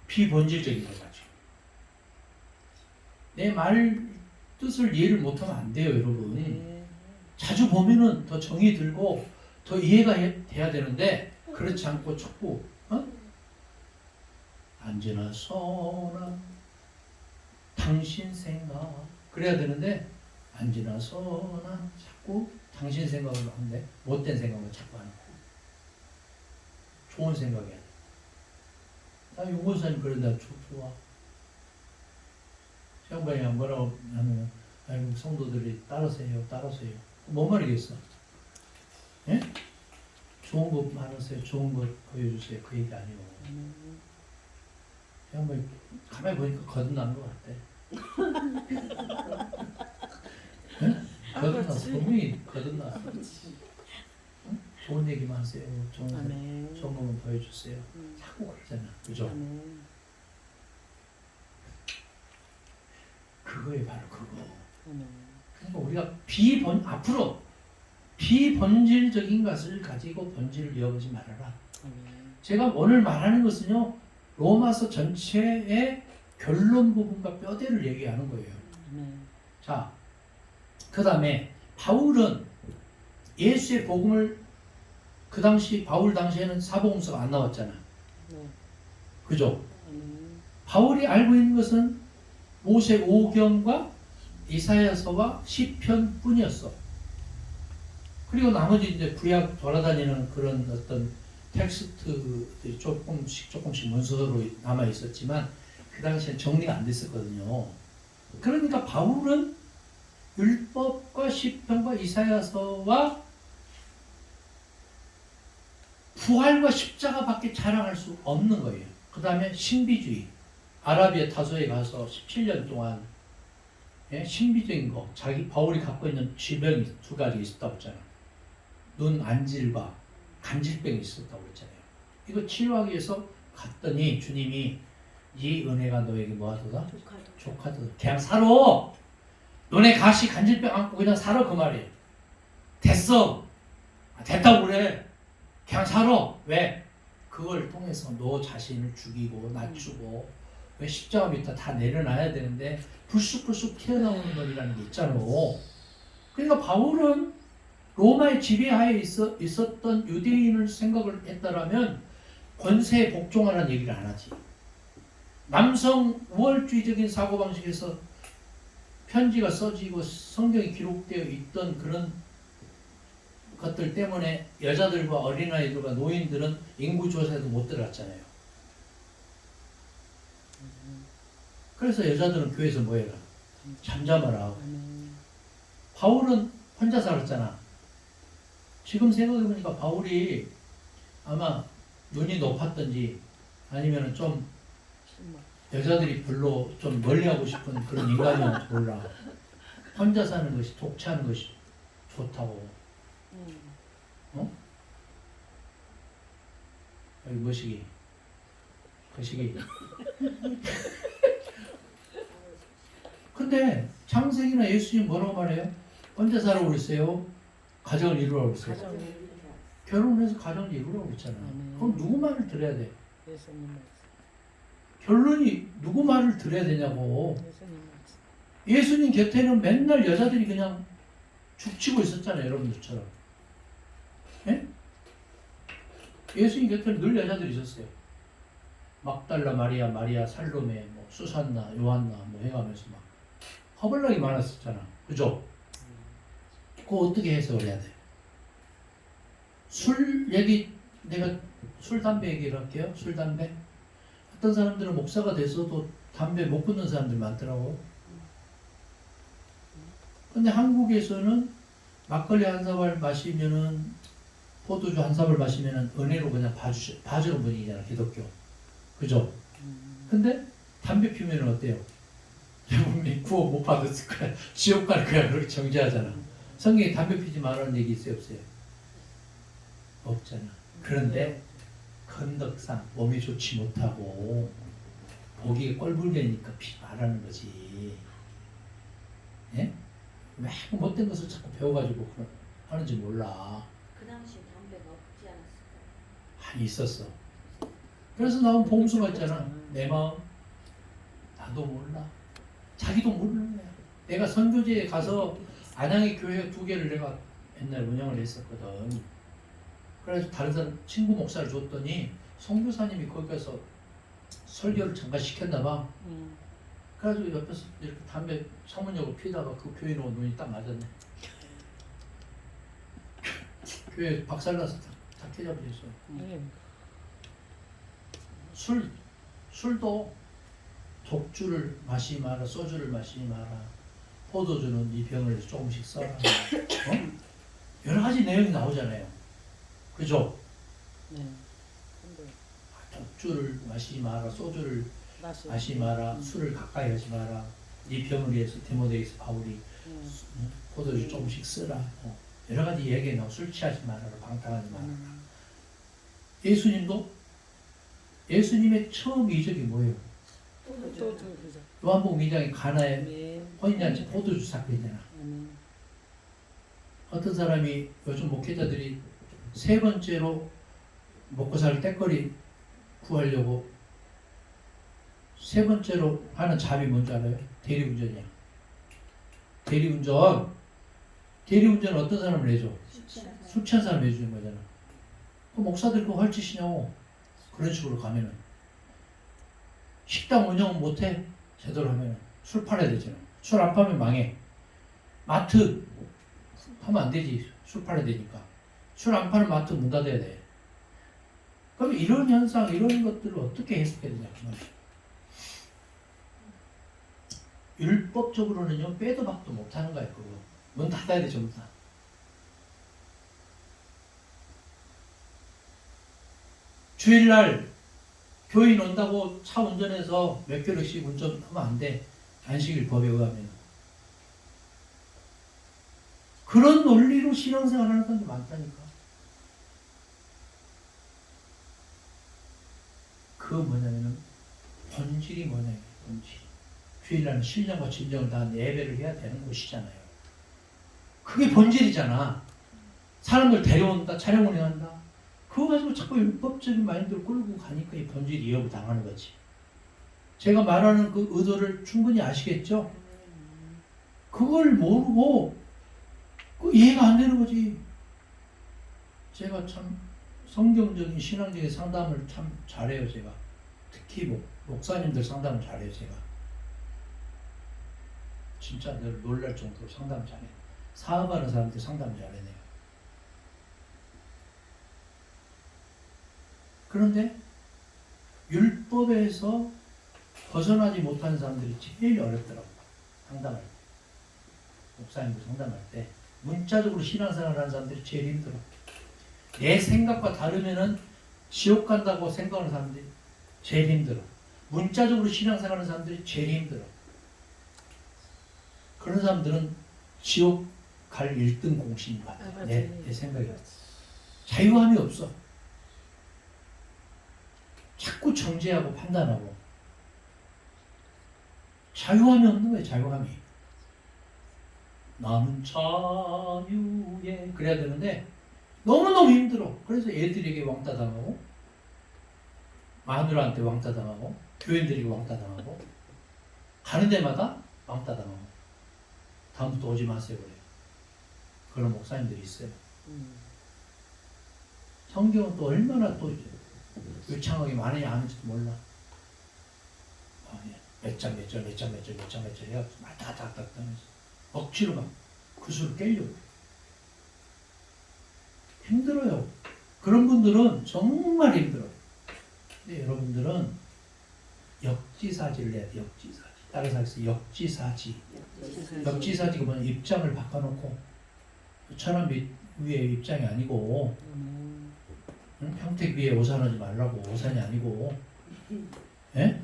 비본질적인 거 가지고. 내 말 뜻을 이해를 못하면 안 돼요, 여러분. 자주 보면은 더 정이 들고 더 이해가 돼야 되는데 그렇지 않고 자꾸 언제나 선한 당신 생각 그래야 되는데 언제나 선한 자꾸 당신 생각을 하는데 못된 생각을 자꾸 하는 거. 좋은 생각이야. 나 용건사님 그런다 좋아. 양반이 뭐라고 하면 아이고 성도들이 따르세요. 뭔 말이겠어? 예? 좋은 것 많으세요. 좋은 것 보여주세요. 그 얘기 아니고. 양반이 가만히 보니까 거듭난 것 같아. 예? 거듭났어. 분명히 거듭났어. 응? 좋은 얘기만 하세요. 좋은 것만 보여주세요. 자꾸 그러잖아. 그죠? 그거에 바로 그거. 그러니까 우리가 앞으로 비본질적인 것을 가지고 본질을 이어보지 말아라. 제가 오늘 말하는 것은요, 로마서 전체의 결론 부분과 뼈대를 얘기하는 거예요. 자, 그 다음에 바울은 예수의 복음을 그 당시 바울 당시에는 사복음서가 안 나왔잖아. 그죠? 바울이 알고 있는 것은 모세 오경과 이사야서와 시편뿐이었어. 그리고 나머지 이제 구약 돌아다니는 그런 어떤 텍스트들이 조금씩 문서로 남아 있었지만 그 당시엔 정리가 안 됐었거든요. 그러니까 바울은 율법과 시편과 이사야서와 부활과 십자가밖에 자랑할 수 없는 거예요. 그 다음에 신비주의. 아라비아 타소에 가서 17년 동안 신비적인 거, 바울이 갖고 있는 질병이 두 가지 있었다고 했잖아. 눈 안질과 간질병이 있었다고 했잖아요. 이거 치료하기 위해서 갔더니 주님이 이 은혜가 너에게 뭐하도다? 족하도다. 그냥 살아. 눈에 가시 간질병 안고 그냥 살아 그 말이에요. 됐어. 됐다고 그래. 그냥 살아. 왜? 그걸 통해서 너 자신을 죽이고 낮추고 왜 십자가 밑에 다 내려놔야 되는데 불쑥불쑥 튀어나오는 것이라는 게 있잖아. 그러니까 바울은 로마의 지배하에 있었던 유대인을 생각을 했다라면 권세에 복종하라는 얘기를 안 하지. 남성 우월주의적인 사고방식에서 편지가 써지고 성경이 기록되어 있던 그런 것들 때문에 여자들과 어린아이들과 노인들은 인구조사에도 못 들어갔잖아요. 그래서 여자들은 교회에서 뭐 해라? 잠잠하라. 바울은 혼자 살았잖아. 지금 생각해보니까 바울이 아마 눈이 높았던지 아니면 좀 여자들이 별로 좀 멀리하고 싶은 그런 인간이었는지 몰라. 혼자 사는 것이 독차하는 것이 좋다고. 여기 뭐시기? 거시기. 근데 창세기나 예수님 뭐라고 말해요? 언제 살라고 그랬어요? 가정을 이루라고 그랬어요.
가정이
결혼해서 가정을 이루라고 그랬잖아요. 그럼 누구 말을 들어야 돼?
예수님 말씀.
결론이 누구 말을 들어야 되냐고.
예수님 말씀.
예수님 곁에는 맨날 여자들이 그냥 죽치고 있었잖아요. 여러분들처럼. 예? 예수님 곁에는 늘 여자들이 있었어요. 막달라 마리아, 마리아, 살로메, 뭐 수산나, 요한나 뭐 해가면서 막 허벌나게 많았었잖아. 그죠? 그거 어떻게 해석을 해야 돼요? 술 얘기, 내가 술, 담배 얘기를 할게요. 술, 담배. 어떤 사람들은 목사가 돼서도 담배 못 끊는 사람들 많더라고. 근데 한국에서는 막걸리 한 사발 마시면은, 포도주 한 사발 마시면은 은혜로 그냥 봐주는 분위기잖아, 기독교. 그죠? 근데 담배 피우면 어때요? 여러분이 구원 못 받았을 거야. 지옥 갈 거야. 그렇게 정죄하잖아. 성경에 담배 피지 말라는 얘기 있어요, 없어요? 없잖아. 그런데 건덕상 몸이 좋지 못하고 보기에 꼴불견이니까 피지 말라는 거지. 예? 왜 못된 것을 자꾸 배워가지고 하는지 몰라.
그 당시에 담배가 없지 않았을까요?
있었어. 그래서 나온 보험수가 있잖아. 내 마음 나도 몰라. 자기도 모르는 거야. 내가 선교지에 가서 안양의 교회 2개를 내가 옛날 운영을 했었거든. 그래서 다른 사람 친구 목사를 줬더니 선교사님이 거기 가서 설교를 잠깐 시켰나 봐. 그래가지고 옆에서 이렇게 담배 창문역을 피다가 그 교인 오고 눈이 딱 맞았네. 교회 박살나서 다 깨져버렸어. 술도 독주를 마시지 마라, 소주를 마시지 마라, 포도주는 이 병을 조금씩 써라. 어? 여러 가지 내용이 나오잖아요. 그죠?
네. 근데
독주를 마시지 마라, 소주를 마시지 마라,
음.
술을 가까이 하지 마라. 이 병을 위해서 디모데에서 바울이 포도주 조금씩 쓰라. 여러 가지 얘기가 나오고 술 취하지 마라, 방탕하지 마라. 예수님의 처음 이적이 뭐예요? 요한복음 2장에 가나의 혼인잔치 포도주 사건이잖아. 어떤 사람이 요즘 목회자들이 3번째로 먹고 살 때거리 구하려고 3번째로 하는 잡이 뭔지 알아요? 대리운전이야. 대리운전은 어떤 사람을 해줘? 술 취한 사람 해주는 거잖아. 그 목사들 그거 할 짓이냐고. 그런 식으로 가면은 식당 운영 못해? 제대로 하면 술 팔아야 되잖아. 술 안 팔면 망해. 마트 하면 안 되지. 술 팔아야 되니까. 술 안 파는 마트 문 닫아야 돼. 그럼 이런 현상, 이런 것들을 어떻게 해석해야 되냐. 율법적으로는요, 빼도 박도 못하는 거야. 그거 문 닫아야 돼. 전부 다. 주일날 교인 온다고 차 운전해서 몇 킬로씩 운전하면 안 돼. 안식일법에 의하면. 그런 논리로 신앙생활 하는 사람들 많다니까. 그 뭐냐면은 본질이 뭐냐. 본질. 주일날은 신령과 진정을 다한 예배를 해야 되는 곳이잖아요. 그게 본질이잖아. 사람들 데려온다, 차량 운행한다. 그거 가지고 자꾸 율법적인 마인드를 끌고 가니까 이 본질이 위협을 당하는 거지. 제가 말하는 그 의도를 충분히 아시겠죠? 그걸 모르고 그 이해가 안 되는 거지. 제가 참 성경적인 신앙적인 상담을 참 잘해요. 제가 특히 목사님들 상담을 잘해요. 제가 진짜 늘 놀랄 정도로 상담 잘해. 사업하는 사람들 상담 잘해. 내가. 그런데 율법에서 벗어나지 못하는 사람들이 제일 어렵더라고. 상담할 때. 목사님들 상담할 때. 문자적으로 신앙생활 하는 사람들이 제일 힘들어. 내 생각과 다르면은 지옥 간다고 생각하는 사람들이 제일 힘들어. 문자적으로 신앙생활 하는 사람들이 제일 힘들어. 그런 사람들은 지옥 갈 1등 공신인 것 같아. 내 생각에. 자유함이 없어. 자꾸 정죄하고 판단하고 자유함이 없는 거예요. 자유함이. 나는 자유에 그래야 되는데 너무너무 힘들어. 그래서 애들에게 왕따 당하고 마누라한테 왕따 당하고 교인들에게 왕따 당하고 가는 데마다 왕따 당하고 다음부터 오지 마세요 그래. 그런 목사님들이 있어요. 성경은 또 얼마나 또 유창하게 많이 아는지도 몰라. 몇 장 몇 절 해야 다다다다 하면서 억지로 막 그 수를 깨려고 힘들어요. 그런 분들은 정말 힘들어요. 근데 여러분들은 역지사지를 해야 돼. 역지사지. 따라서 하겠습니다. 역지사지. 역지사지가 뭐냐, 입장을 바꿔놓고 천안 위에 입장이 아니고 평택 위에 오산하지 말라고. 오산이 아니고 예?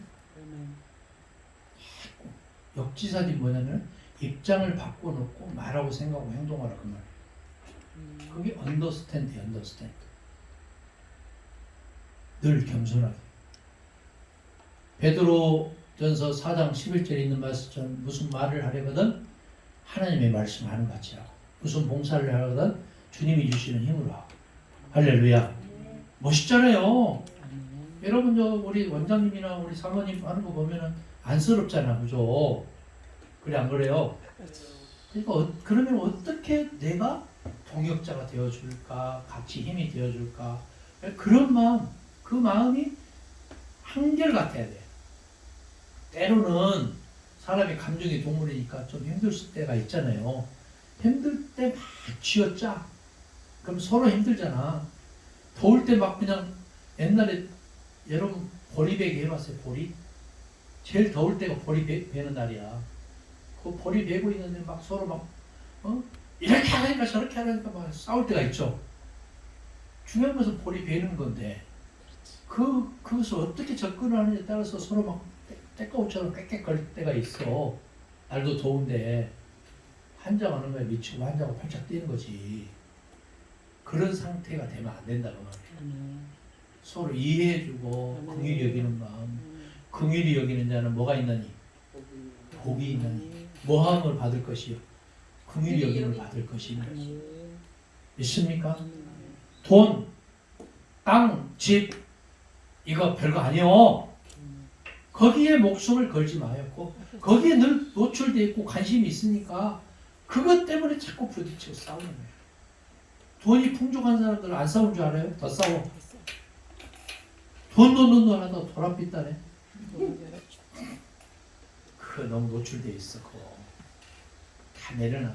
역지사지 뭐냐면 입장을 바꿔놓고 말하고 생각하고 행동하라 그 말. 그게 언더스탠드야. 언더스탠드. 늘 겸손하게. 베드로전서 4장 11절에 있는 말씀 무슨 말을 하려거든 하나님의 말씀 하는 같이 하고 무슨 봉사를 하려거든 주님이 주시는 힘으로 하고. 할렐루야. 멋있잖아요. 여러분 저 우리 원장님이나 우리 사모님 하는 거 보면은 안쓰럽잖아, 그죠? 그래 안 그래요? 그러니까 그러면 어떻게 내가 동역자가 되어줄까, 같이 힘이 되어줄까? 그런 마음, 그 마음이 한결 같아야 돼. 때로는 사람이 감정의 동물이니까 좀 힘들 때가 있잖아요. 힘들 때 막 쥐어짜. 그럼 서로 힘들잖아. 더울 때 막 그냥 옛날에 여러분 보리배기 해봤어요? 보리? 제일 더울 때가 보리 베는 날이야. 그 보리 베고 있는데 막 서로 막 이렇게 하니까 저렇게 하니까 막 싸울 때가 있죠. 중요한 것은 보리 베는 건데 그것을 어떻게 접근하느냐에 따라서 서로 막 때까우처럼 꽥꽥거릴 때가 있어. 날도 더운데 한장하는 거에 미치고 한장하고 팔짝 뛰는 거지. 그런 상태가 되면 안 된다고 말이야. 서로 이해해주고 긍휼히 여기는 마음. 긍휼히 여기는 자는 뭐가 있나니? 복이 있나니? 모함을 받을 것이요 긍휼히 여김을 받을 것이니. 믿습니까? 돈, 땅, 집 이거 별거 아니요. 거기에 목숨을 걸지 마요. 거기에 늘 노출되어 있고 관심이 있으니까 그것 때문에 자꾸 부딪히고 싸우는 거예요. 돈이 풍족한 사람들은 안 싸운 줄 알아요? 더 싸워. 돈 하다 돈 앞에 있다네. 그거 너무 노출되어 있어. 그거 다 내려놔.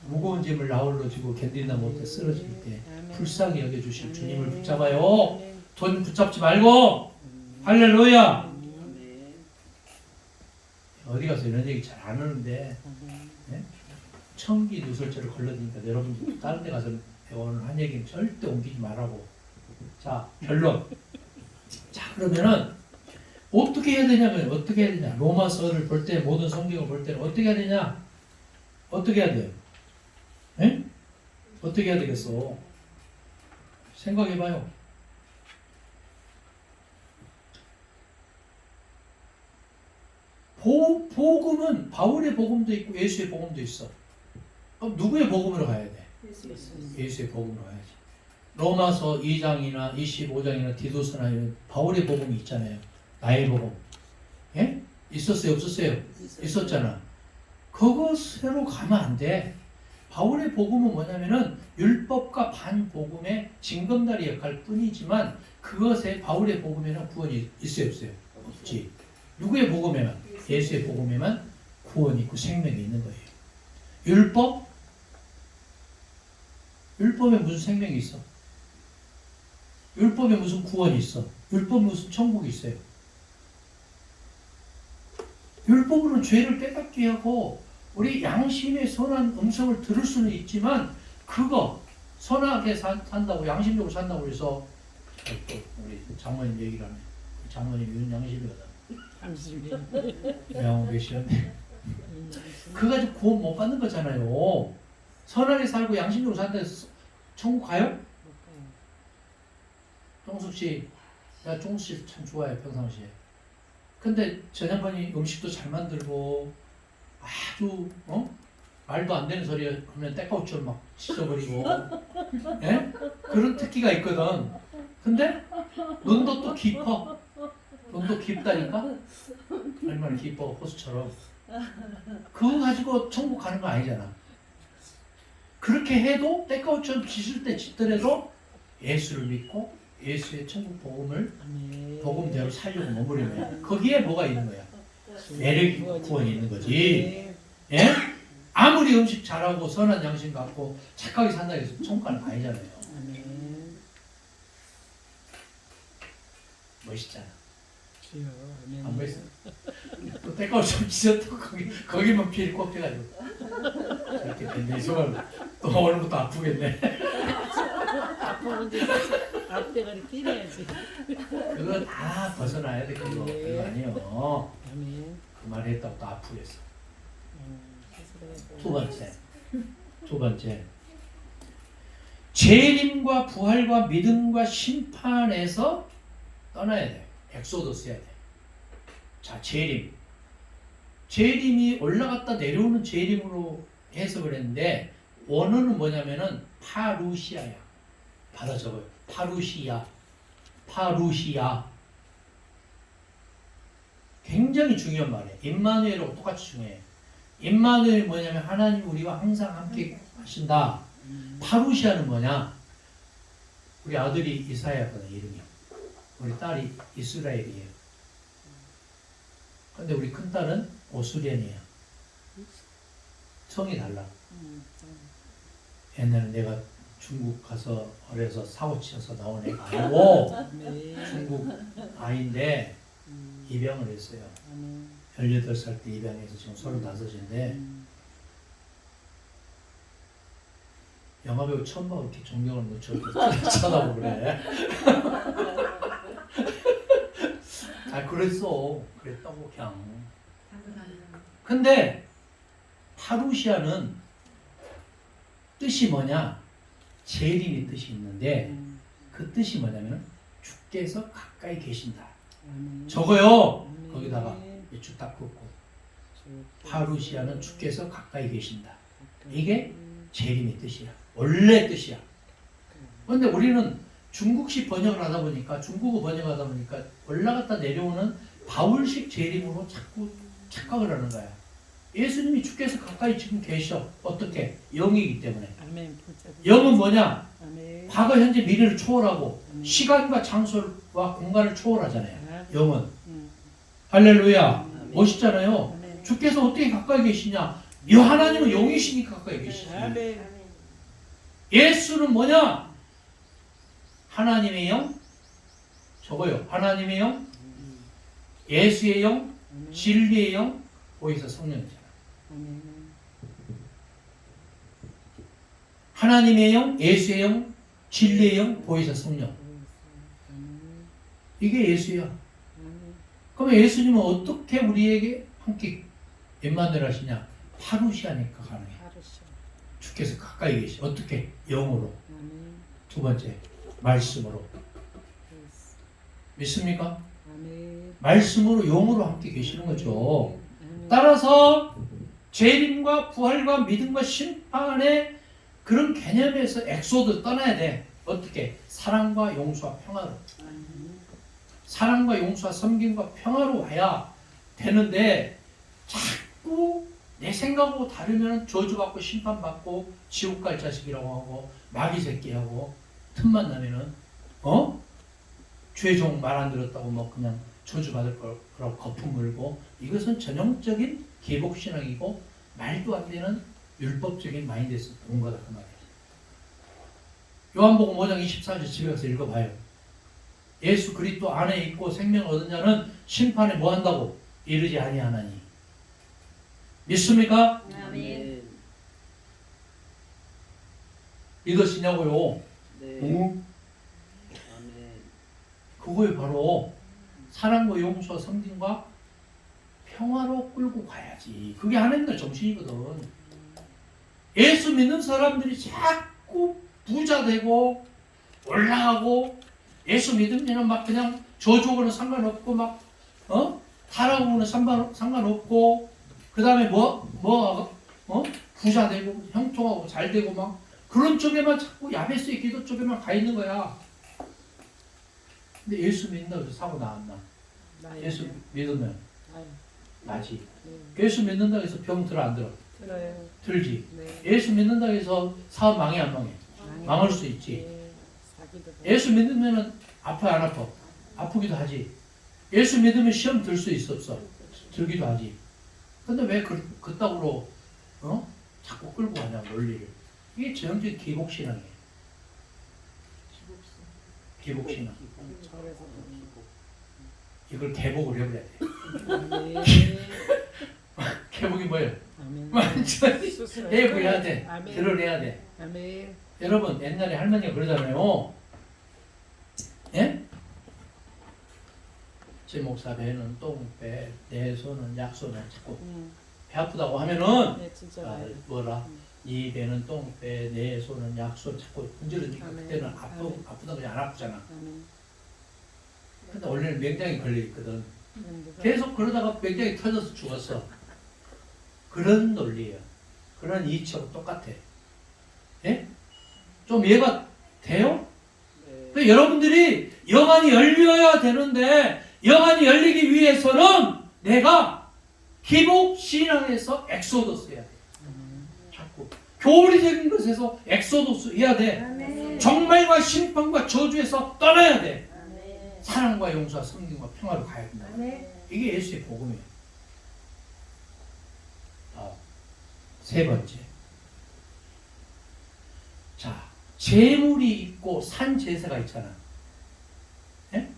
무거운 짐을 나홀로 지고 견딘다 못해 쓰러질 때 불쌍히 여겨주실 주님을 붙잡아요. 돈 붙잡지 말고. 할렐루야. 어디 가서 이런 얘기 잘 안 하는데 네? 청기 누설죄를 걸러드니까 여러분 다른 데 가서 배우는 한 얘기는 절대 옮기지 말라고. 자, 결론. 자, 그러면은 어떻게 해야 되냐면 어떻게 해야 되냐. 로마서를 볼 때 모든 성경을 볼 때는 어떻게 해야 되냐. 어떻게 해야 돼요? 에? 어떻게 해야 되겠어? 생각해봐요. 복음은 바울의 복음도 있고 예수의 복음도 있어. 그럼 누구의 복음으로 가야 돼? 예수의 복음으로 가야지. 로마서 2장이나 25장이나 디도서나 이런 바울의 복음이 있잖아요. 나의 복음. 예? 있었어요? 없었어요? 있었잖아. 그것으로 가면 안 돼. 바울의 복음은 뭐냐면은 율법과 반복음의 징검다리 역할 뿐이지만 그것에 바울의 복음에는 구원이 있어요? 없어요? 없지. 누구의 복음에만? 예수의 복음에만 구원이 있고 생명이 있는 거예요. 율법에 무슨 생명이 있어? 율법에 무슨 구원이 있어? 율법에 무슨 천국이 있어요? 율법으로는 죄를 깨닫게 하고 우리 양심의 선한 음성을 들을 수는 있지만 그거 선하게 산다고 양심적으로 산다고 해서 또 우리 장모님 얘기를 하네. 장모님이 윤 양심이거든. 명 계시는데 그거 가지고 구원 못 받는 거잖아요. 선하게 살고 양심적으로 산다 해서 천국 가요? 종숙 씨, 내가 종숙 씨 참 좋아해 평상시에. 근데 전 양반이 음식도 잘 만들고 아주 말도 안 되는 소리 하면 때까우처럼 막 찢어버리고 예? 그런 특기가 있거든. 근데 눈도 또 깊어. 눈도 깊다니까. 얼마나 깊어 호수처럼. 그거 가지고 천국 가는 거 아니잖아. 그렇게 해도 때까우처럼 짖을 때 짖더라도 예수를 믿고 예수의 천국 복음을
아멘.
복음대로 살려고 머무르면 거기에 뭐가 있는 거야? 매력이 구원이 있는 거지. 예? 아무리 음식 잘하고 선한 양심 갖고 착하게 산다 해서 천국 가는 거 아니잖아요.
아멘.
멋있잖아.
주여. 아멘.
안 멋있어? 또 때까지 좀 찢었다고 거기만 피를 꼭 해가지고 이렇게 됐네. 손을 또 오늘부터 아프겠네.
아프면 이제 앞대가리 때려야지.
그거 다 벗어나야 돼. 그거 아니에요.
아멘.
그 말 했다고 또 아프겠어.
스스로의
두 번째 재림과 부활과 믿음과 심판에서 떠나야 돼. 엑소더스 해야 돼. 자, 재림이 올라갔다 내려오는 재림으로 해석을 했는데 원어는 뭐냐면은 파루시아야. 받아 적어요. 파루시아. 굉장히 중요한 말이에요. 임마누엘하고 똑같이 중요해요. 임마누엘이 뭐냐면 하나님 우리와 항상 함께 하신다. 파루시아는 뭐냐? 우리 아들이 이사야거든, 이름이. 우리 딸이 이스라엘이에요. 근데 우리 큰딸은 오스련이에요. 성이 달라. 옛날에 내가 중국 가서 어려서 사고 치셔서 나온 애가 아니고 중국 아이인데 입양을 했어요. 18살 때 입양해서 지금 35인데 영화배우 처음 봐. 이렇게 존경을 묻혀 쳐다보고 그래. 아, 그랬다고 그냥. 근데 파루시아는 뜻이 뭐냐? 재림이 뜻이 있는데 그 뜻이 뭐냐면 주께서 가까이 계신다. 저거요. 거기다가 주 딱 긋고 파루시아는 주께서 가까이 계신다. 이게 재림의 뜻이야. 원래 뜻이야. 그런데 우리는 중국식 번역을 하다 보니까 중국어 번역을 하다 보니까 올라갔다 내려오는 바울식 재림으로 자꾸 착각을 하는 거야. 예수님이 주께서 가까이 지금 계셔. 어떻게? 영이기 때문에. 영은 뭐냐? 과거, 현재, 미래를 초월하고 시간과 장소와 공간을 초월하잖아요. 영은. 할렐루야. 멋있잖아요. 주께서 어떻게 가까이 계시냐? 하나님은 영이시니까 가까이 계시지. 예수는 뭐냐? 하나님의 영, 저거요. 하나님의 영, 예수의 영, 진리의 영, 거기서 성령이잖아. 하나님의 영, 예수의 영, 진리의 영, 보혜사 성령. 이게 예수야. 그러면 예수님은 어떻게 우리에게 함께 임마누엘 하시냐? 파루시아니까 가능해. 주께서 가까이 계시. 어떻게? 영으로. 두 번째, 말씀으로. 믿습니까? 말씀으로, 영으로 함께 계시는 거죠. 따라서 재림과 부활과 믿음과 심판의 그런 개념에서 엑소드 떠나야 돼. 어떻게? 사랑과 용서와 평화로. 사랑과 용서와 섬김과 평화로 와야 되는데 자꾸 내 생각하고 다르면 저주받고 심판받고 지옥 갈 자식이라고 하고 마귀 새끼하고 틈만 나면은 죄종 말 안 들었다고 뭐 그냥 저주받을 거라고 거품 물고 이것은 전형적인 계복신앙이고 말도 안 되는 율법적인 마인드에서 온 거다 그 말이에요. 요한복음 5장 24절 집에 가서 읽어봐요. 예수 그리스도 안에 있고 생명을 얻은 자는 심판에 뭐 한다고? 이르지 아니하나니. 믿습니까?
아멘.
믿으시냐고요?
네.
아멘. 그거에 바로 사랑과 용서와 섬김과 평화로 끌고 가야지. 그게 하나님의 정신이거든. 예수 믿는 사람들이 자꾸 부자 되고 올라가고 예수 믿으면 막 그냥 저주하고는 상관없고 막 타락하고는 상관없고, 그 다음에 부자 되고, 형통하고, 잘 되고, 막, 그런 쪽에만 자꾸 야베스의 기도 쪽에만 가 있는 거야. 근데 예수 믿는다고 해서 사고 나왔나?
나요.
예수 믿으면
나요.
나지.
네.
예수 믿는다고 해서 병 들어 안 들어?
들어요.
들지.
네.
예수 믿는다고 해서 사업 망해 안 망해? 망할 수 있지.
네. 사기도
예수 믿으면 아파 안 아파? 아프기도 하지. 예수 믿으면 시험 들 수 있어 없어? 들기도 하지. 근데 왜 그따구로 자꾸 끌고 가냐 논리를. 이게 전형적인 기복신앙이에요. 기복신앙.
절에서
이걸 개복을 해버려야 돼.
네.
개복이 뭐예요?
아멘.
완전히
스스로
해버려야 돼.
아멘.
드러내야 돼.
아멘.
여러분 옛날에 할머니가 그러잖아요. 예? 제 목사 배는 똥배, 내 손은 약손을 자꾸 배 아프다고 하면은
네, 진짜
아,
많이.
뭐라 이 배는 똥배, 내 손은 약손 자꾸 문지르니까
아멘.
그때는
아멘.
아프다고 안 아프잖아.
아멘.
근데 원래는 맹장이 걸려 있거든.
누가-
계속 그러다가 맹장이 터져서 죽었어. 그런 논리예요. 그런 이치하고 똑같아. 예? 좀 이해가 돼요?
네.
그 여러분들이 영안이 열려야 되는데 영안이 열리기 위해서는 내가 기복 신앙에서 엑소더스 해야 돼. 자꾸 교리적인 것에서 엑소더스 해야 돼.
아멘.
정말과 심판과 저주에서 떠나야 돼.
아멘.
사랑과 용서와 성경과 평화로 가야 된다.
아멘.
이게 예수의 복음이에요. 세 번째. 자, 제물이 있고 산 제사가 있잖아. 예?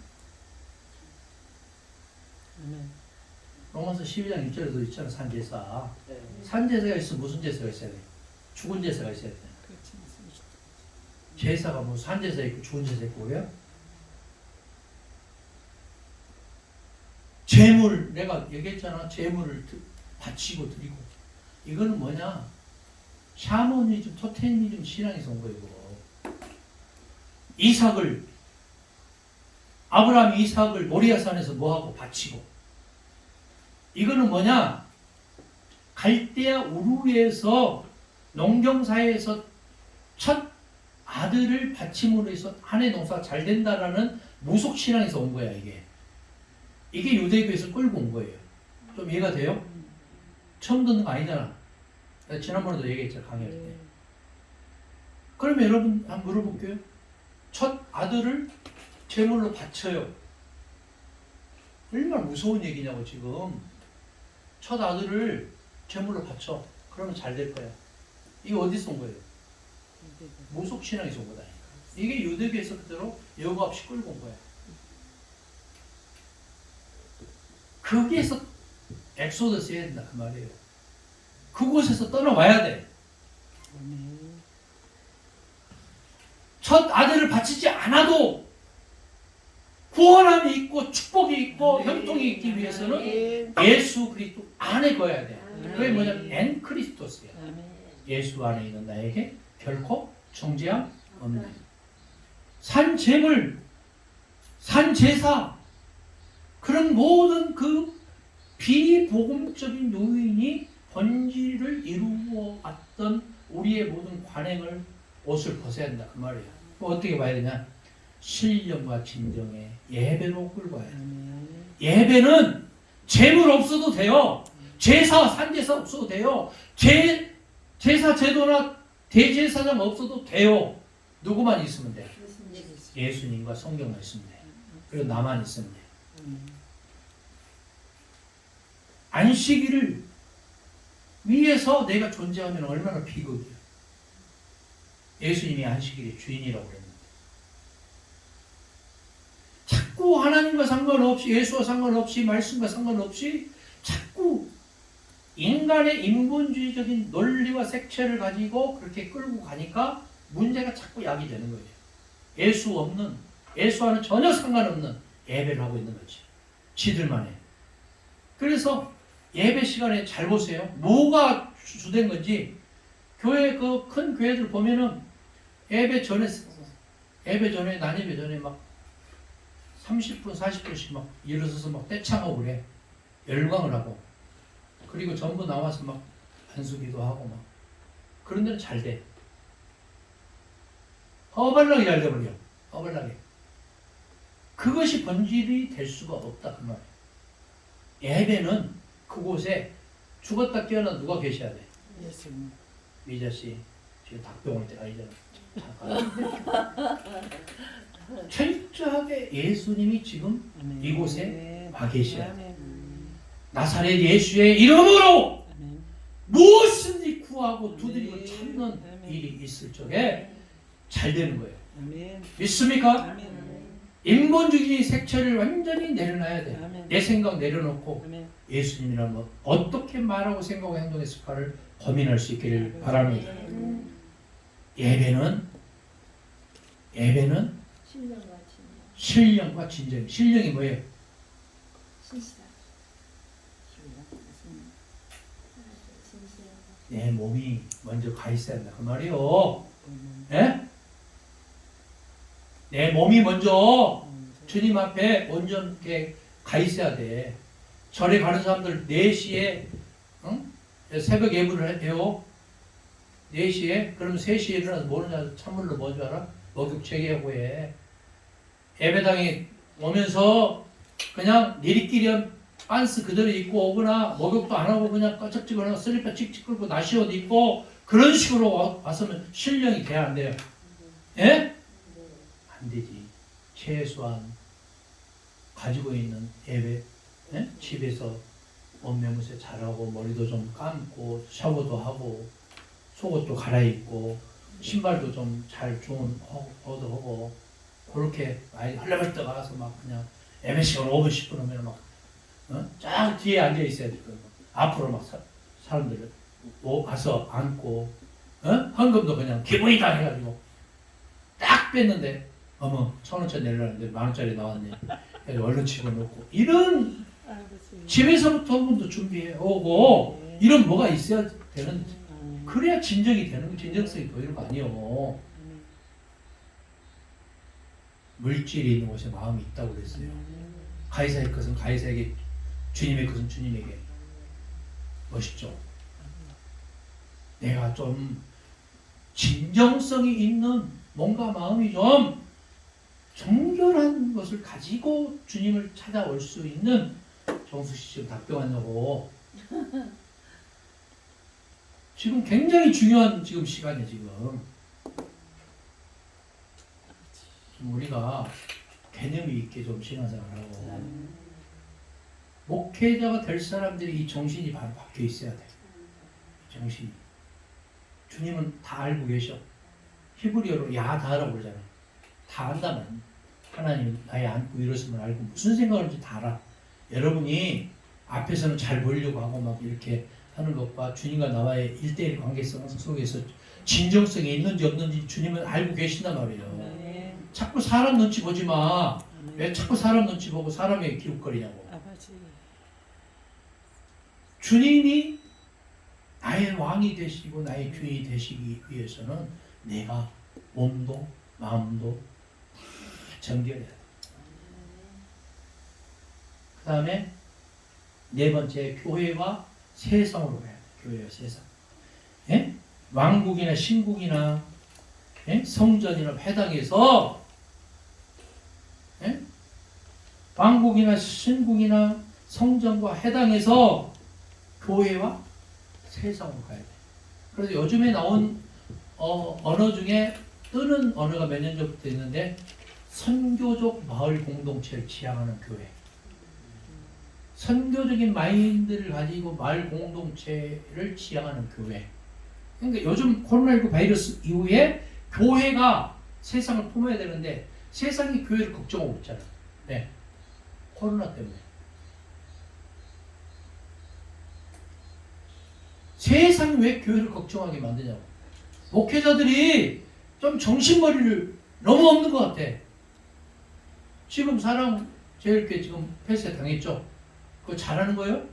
아멘.
로마서 12장 1절에도 있잖아, 산 제사.
네.
산 제사가 있으면 무슨 제사가 있어야 돼? 죽은 제사가 있어야 돼.
그렇지.
제사가 뭐 산 제사 있고 죽은 제사 있고 왜요? 제물, 내가 얘기했잖아. 제물을 바치고 드리고. 이거는 뭐냐? 샤머니즘, 토테미즘 신앙에서 온 거예요. 이거. 아브라함이 이삭을 모리아산에서 뭐하고 바치고. 이거는 뭐냐? 갈대아 우르에서 농경사회에서 첫 아들을 바침으로 해서 한 해 농사가 잘 된다라는 무속 신앙에서 온 거야, 이게. 이게 유대교에서 끌고 온 거예요. 좀 이해가 돼요? 처음 듣는 거 아니잖아. 내가 지난번에도 얘기했잖아, 강의할 때.
네.
그러면 여러분 한번 물어볼게요. 첫 아들을 제물로 바쳐요. 얼마나 무서운 얘기냐고 지금. 첫 아들을 제물로 바쳐. 그러면 잘 될 거야. 이게 어디서 온 거예요? 무속 신앙에서 온 거다. 이게 유대교에서 그대로 여과 없이 끌고 온 거야. 거기에서 엑소더스 해야 된다 그 말이에요. 그곳에서 떠나와야 돼.
아멘.
첫 아들을 바치지 않아도 구원함이 있고 축복이 있고 형통이 있기 위해서는
아멘.
예수 그리스도 안에 거야 돼. 그게 뭐냐면
아멘.
엔 크리스토스야.
아멘.
예수 안에 있는 나에게 결코 정죄함 없는 산 제물, 산 제사 그런 모든 그 비복음적인 요인이 본질을 이루어 왔던 우리의 모든 관행을 옷을 벗어야 한다 그 말이에요. 그럼 어떻게 봐야 되냐? 신령과 진정의 예배로 끌고 와야 돼.
아멘.
예배는 제물 없어도 돼요. 제사, 산제사 없어도 돼요. 제사 제도나 대제사장 없어도 돼요. 누구만 있으면 돼. 예수님과 성경만 있으면 돼. 그리고 나만 있으면 돼. 안식일을 위해서 내가 존재하면 얼마나 비극이야. 예수님이 안식일의 주인이라고 그랬는데. 자꾸 하나님과 상관없이, 예수와 상관없이, 말씀과 상관없이 자꾸 인간의 인본주의적인 논리와 색채를 가지고 그렇게 끌고 가니까 문제가 자꾸 야기되는 거예요. 예수와는 전혀 상관없는 예배를 하고 있는 거지. 지들만 해. 그래서 예배 시간에 잘 보세요. 뭐가 주된 건지 교회 그 큰 교회들 보면은 예배 전에 난예배 전에 막 30분 40분씩 막 일어서서 막 떼창하고 그래. 열광을 하고 그리고 전부 나와서 막 안수기도 하고 막 그런 데는 잘 돼. 허벌나게 잘 돼버려. 허벌나게. 그것이 본질이 될 수가 없다 그 말이에요. 예배는 그곳에 죽었다 깨어나 누가 계셔야 돼?
예수님.
미자씨 지금 닭병 올 때가 아니잖아. 철저하게 예수님이 지금
아멘.
이곳에 와 계셔야 돼.
아멘.
나사렛 예수의 이름으로
아멘.
무엇인지 구하고 두드리고
아멘.
찾는
아멘.
일이 있을 적에 잘 되는 거예요.
아멘.
믿습니까?
아멘.
인본주의 색채를 완전히 내려놔야 돼.
아멘.
내 생각 내려놓고
아멘.
예수님이란 뭐 어떻게 말하고 생각하고 행동했을까를 고민할 수 있기를 바랍니다. 예배는
신령과 진정.
신령과 진정. 신령이 뭐예요?
신실하게. 진실하게.
내 몸이 먼저 가 있어야 한다 그 말이요. 예? 내 몸이 먼저 주님 앞에 온전하게 가 있어야 돼. 절에 가는 사람들 4시에 응? 새벽 예불을 해요. 4시에 그럼 3시에 일어나서 뭐느냐 찬물로 뭐 줄 알아? 목욕 체계하고 해. 예배당에 오면서 그냥 내리끼리 반스 그대로 입고 오거나 목욕도 안 하고 그냥 꺼쩍지거나 슬리퍼 칙칙 끌고 나시 옷 입고 그런 식으로 와서는 신령이 돼야 안 돼요. 예? 안 되지. 최소한 가지고 있는 예배 예? 집에서 옷매무새 잘하고 머리도 좀 감고 샤워도 하고 속옷도 갈아입고 신발도 좀 잘 좋은 얻어하고 그렇게 많이 헐레벌떡 가서 막 그냥 예배 시간 5분 10분 오면 막 쫙 뒤에 앉아 있어야 돼. 앞으로 막 사람들 와서 앉고 헌금도 그냥 기분이다 해가지고 딱 뺐는데 어머 1,000원짜리 내려놨는데 10,000원짜리 나왔네. 그래서 얼른 집어넣고 이런 집에서부터 헌금도 준비해 오고 이런 뭐가 있어야 되는 그래야 진정이 되는 거 진정성이 보이는 거 아니에요. 물질이 있는 곳에 마음이 있다고 그랬어요. 가이사의 것은 가이사에게 주님의 것은 주님에게 멋있죠. 내가 좀 진정성이 있는 뭔가 마음이 좀 정결한 것을 가지고 주님을 찾아올 수 있는 정수씨 지금 답변 왔냐고. 지금 굉장히 중요한 지금 시간이에요. 지금 우리가 개념이 있게 좀 신앙생활하고 목회자가 될 사람들이 이 정신이 바로 박혀 있어야 돼. 정신이. 주님은 다 알고 계셔. 히브리어로 야다라고 그러잖아. 다 안다만. 하나님 나의 안고 일었음을 알고 무슨 생각을 하는지 다 알아. 여러분이 앞에서는 잘 보이려고 하고 막 이렇게 하는 것과 주님과 나와의 1대1 관계성 속에서 진정성이 있는지 없는지 주님은 알고 계신단 말이에요. 자꾸 사람 눈치 보지 마. 왜 자꾸 사람 눈치 보고 사람에게 기웃거리냐고. 주님이 나의 왕이 되시고 나의 주인이 되시기 위해서는 내가 몸도 마음도 다 정결해야 돼. 그 다음에 네 번째 교회와 세상으로 가야 돼. 교회와 세상. 예? 왕국이나 신국이나 예? 성전이나 회당에서 예? 왕국이나 신국이나 성전과 회당에서 교회와 세상으로 가야 돼. 그래서 요즘에 나온 언어 중에 뜨는 언어가 몇 년 전부터 있는데 선교적 마을 공동체를 지향하는 교회. 선교적인 마인드를 가지고 마을 공동체를 지향하는 교회. 그러니까 요즘 코로나19 바이러스 이후에 교회가 세상을 품어야 되는데 세상이 교회를 걱정하고 있잖아. 네. 코로나 때문에. 세상이 왜 교회를 걱정하게 만드냐고. 목회자들이 좀 정신머리를 너무 없는 것 같아. 지금 사랑제일교회 지금 폐쇄 당했죠? 그거 잘하는 거예요?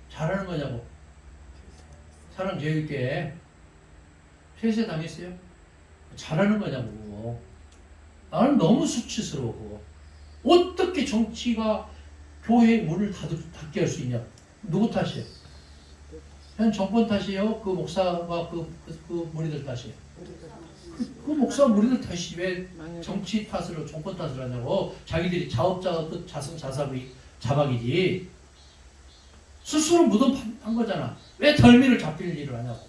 잘하는 거냐고. 사랑제일교회 폐쇄 당했어요? 잘하는 거냐고. 그거. 나는 너무 수치스러워. 그거. 어떻게 정치가 교회의 문을 닫게 할 수 있냐? 누구 탓이에요? 그냥 정권 탓이에요? 그 목사가 그 무리들 탓이에요? 그 목사 무리들 탓이 왜 정치 탓으로 정권 탓을 하냐고. 자기들이 자업자가 그 자박이지. 스스로 무덤한 거잖아. 왜 덜미를 잡힐 일을 하냐고.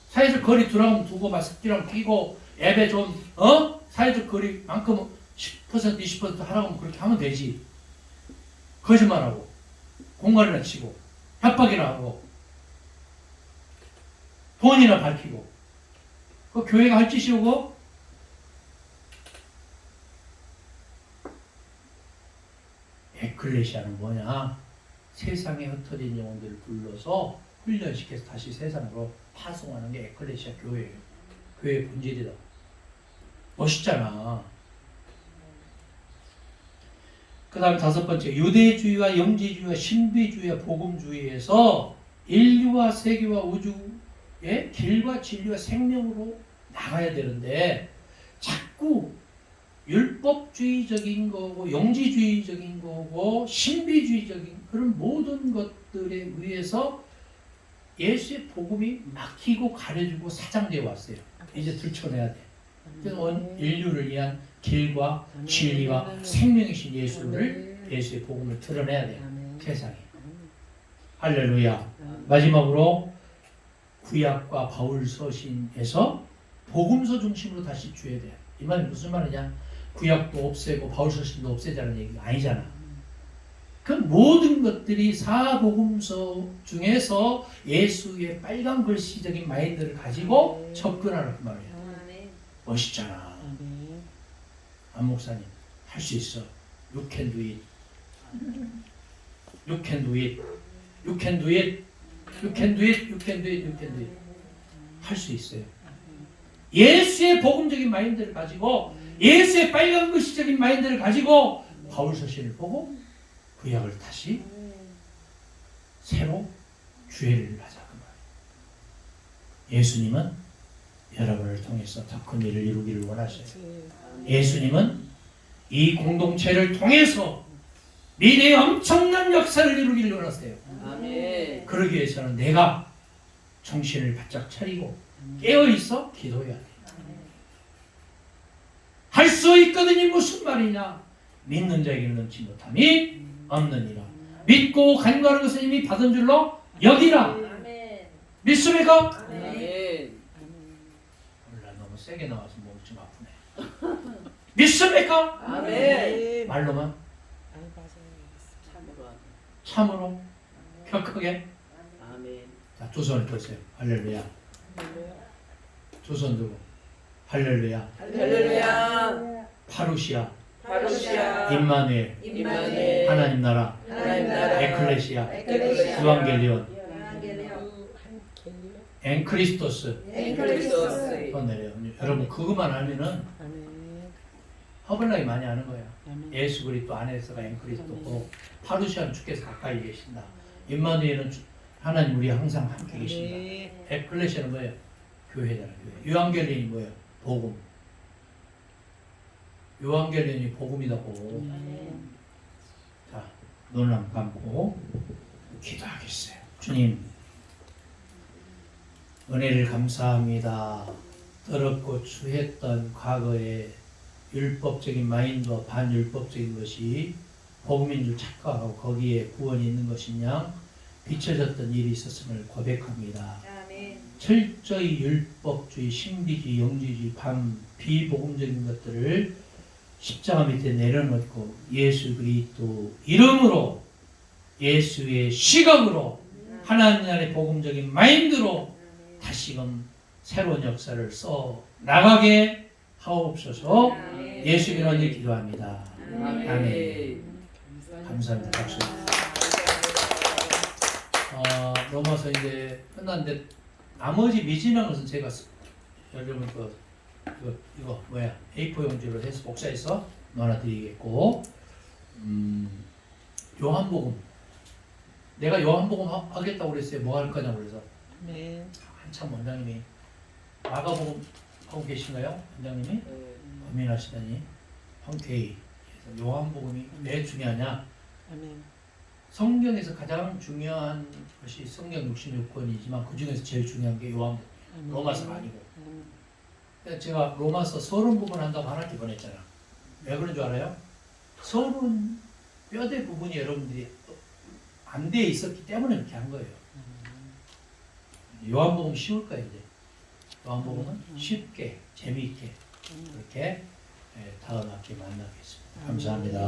사회적 거리 두고 마스크랑 끼고 앱에 좀 사회적 거리만큼 10% 20% 하라고 하면 그렇게 하면 되지. 거짓말하고 공갈이나 치고 협박이나 하고 돈이나 밝히고 그 교회가 할 짓이오고. 에클레시아는 뭐냐? 세상에 흩어진 영혼들을 불러서 훈련시켜서 다시 세상으로 파송하는 게 에클레시아 교회예요. 교회의 본질이다. 멋있잖아. 그 다음 5번째, 유대주의와 영지주의와 신비주의와 복음주의에서 인류와 세계와 우주의 길과 진리와 생명으로 나가야 되는데 자꾸 율법주의적인 거고 영지주의적인 거고 신비주의적인 그런 모든 것들에 의해서 예수의 복음이 막히고 가려지고 사장되어 왔어요. 이제 들춰내야 돼. 그래서 인류를 위한 길과 진리와 생명이신 예수의 복음을 드러내야 돼요. 세상에. 할렐루야. 마지막으로 구약과 바울 서신에서 복음서 중심으로 다시 줘야 돼요. 이 말이 무슨 말이냐? 구약도 없애고 바울 서신도 없애자는 얘기가 아니잖아. 그 모든 것들이 사복음서 중에서 예수의 빨간 글씨적인 마인드를 가지고 접근하는 그 말이에요. 멋있잖아. 안 목사님 할 수 있어. You can do it. You can do it. You can do it. You can do it. You can do it. You can do it. 할 수 있어요. 예수의 복음적인 마인드를 가지고 예수의 빨간 글씨적인 마인드를 가지고 바울 서신을 보고 구약을 다시 새로 주의를 하자 그 말이에요. 예수님은 여러분을 통해서 더 큰 일을 이루기를 원하셔요. 예수님은 이 공동체를 통해서 미래의 엄청난 역사를 이루기를 원하세요.
아멘.
그러기 위해서는 내가 정신을 바짝 차리고 깨어있어 기도해야 돼. 할 수 있거든이 무슨 말이냐? 믿는 자에게는 넘치 못함이 없느니라. 믿고 간구하는 것은 이미 받은 줄로 여기라.
아멘.
믿습니까?
아멘.
몰라, 너무 세게 나와서 목이 좀 아프네. 믿습니까?
아멘.
말로만
참으로
참으로 격하게.
아멘.
자, 두 손을 펴세요. 할렐루야. 두 손 들고 할렐루야.
할렐루야.
파루시아.
파루시아.
임마누엘.
임마누엘.
하나님 나라.
하나님 나라.
에클레시아.
에클레시아.
유앙겔리온. 엔크리스토스.
엔크리스토스.
더 내려요. 여러분 그것만 알면은 허벌나게 많이 아는 거야. 예수 그리스도 안에서가 엔크리스토고 파루시아는 주께서 가까이 계신다. 임마누엘은 하나님 우리 항상 함께 계신다. 에클레시아는 뭐예요? 교회잖아요. 교회. 유앙겔리온이 뭐예요? 복음. 유앙겔리온이 복음이다고. 자, 눈을 한번 감고 기도하겠어요. 주님, 은혜를 감사합니다. 더럽고 추했던 과거의 율법적인 마인드와 반율법적인 것이 복음인 줄 착각하고 거기에 구원이 있는 것이냐 비춰졌던 일이 있었음을 고백합니다. 철저히 율법주의, 신비주의, 영지주의, 비복음적인 것들을 십자가 밑에 내려놓고 예수 그리스도 이름으로 예수의 시각으로 하나님 나라의 복음적인 마인드로 다시금 새로운 역사를 써 나가게 하옵소서. 예수 이름으로 기도합니다. 아멘. 감사합니다. 박수. 넘어서 이제 끝났는데 나머지 미진한 것은 제가 여러분 이거 뭐야 A4 용지로 해서 복사해서 넣어드리겠고 요한복음 내가 요한복음 하겠다고 그랬어요. 뭐 할 거냐고 그래서 한참 원장님이 마가복음 하고 계신가요? 원장님이 고민하시더니 흔쾌히 요한복음이 왜 중요하냐?
아멘.
성경에서 가장 중요한 것이 성경 66권이지만 그 중에서 제일 중요한 게 요한복음,
아멘.
로마서가 아니고.
아멘.
그러니까 제가 로마서 30부분 한다고 하나님 보냈잖아. 왜 그런 줄 알아요? 30 뼈대 부분이 여러분들이 안 돼 있었기 때문에 이렇게 한 거예요. 요한복음 쉬울 거예요, 이제. 요한복음은 쉽게, 재미있게, 그렇게 다음 학기에 만나겠습니다. 감사합니다.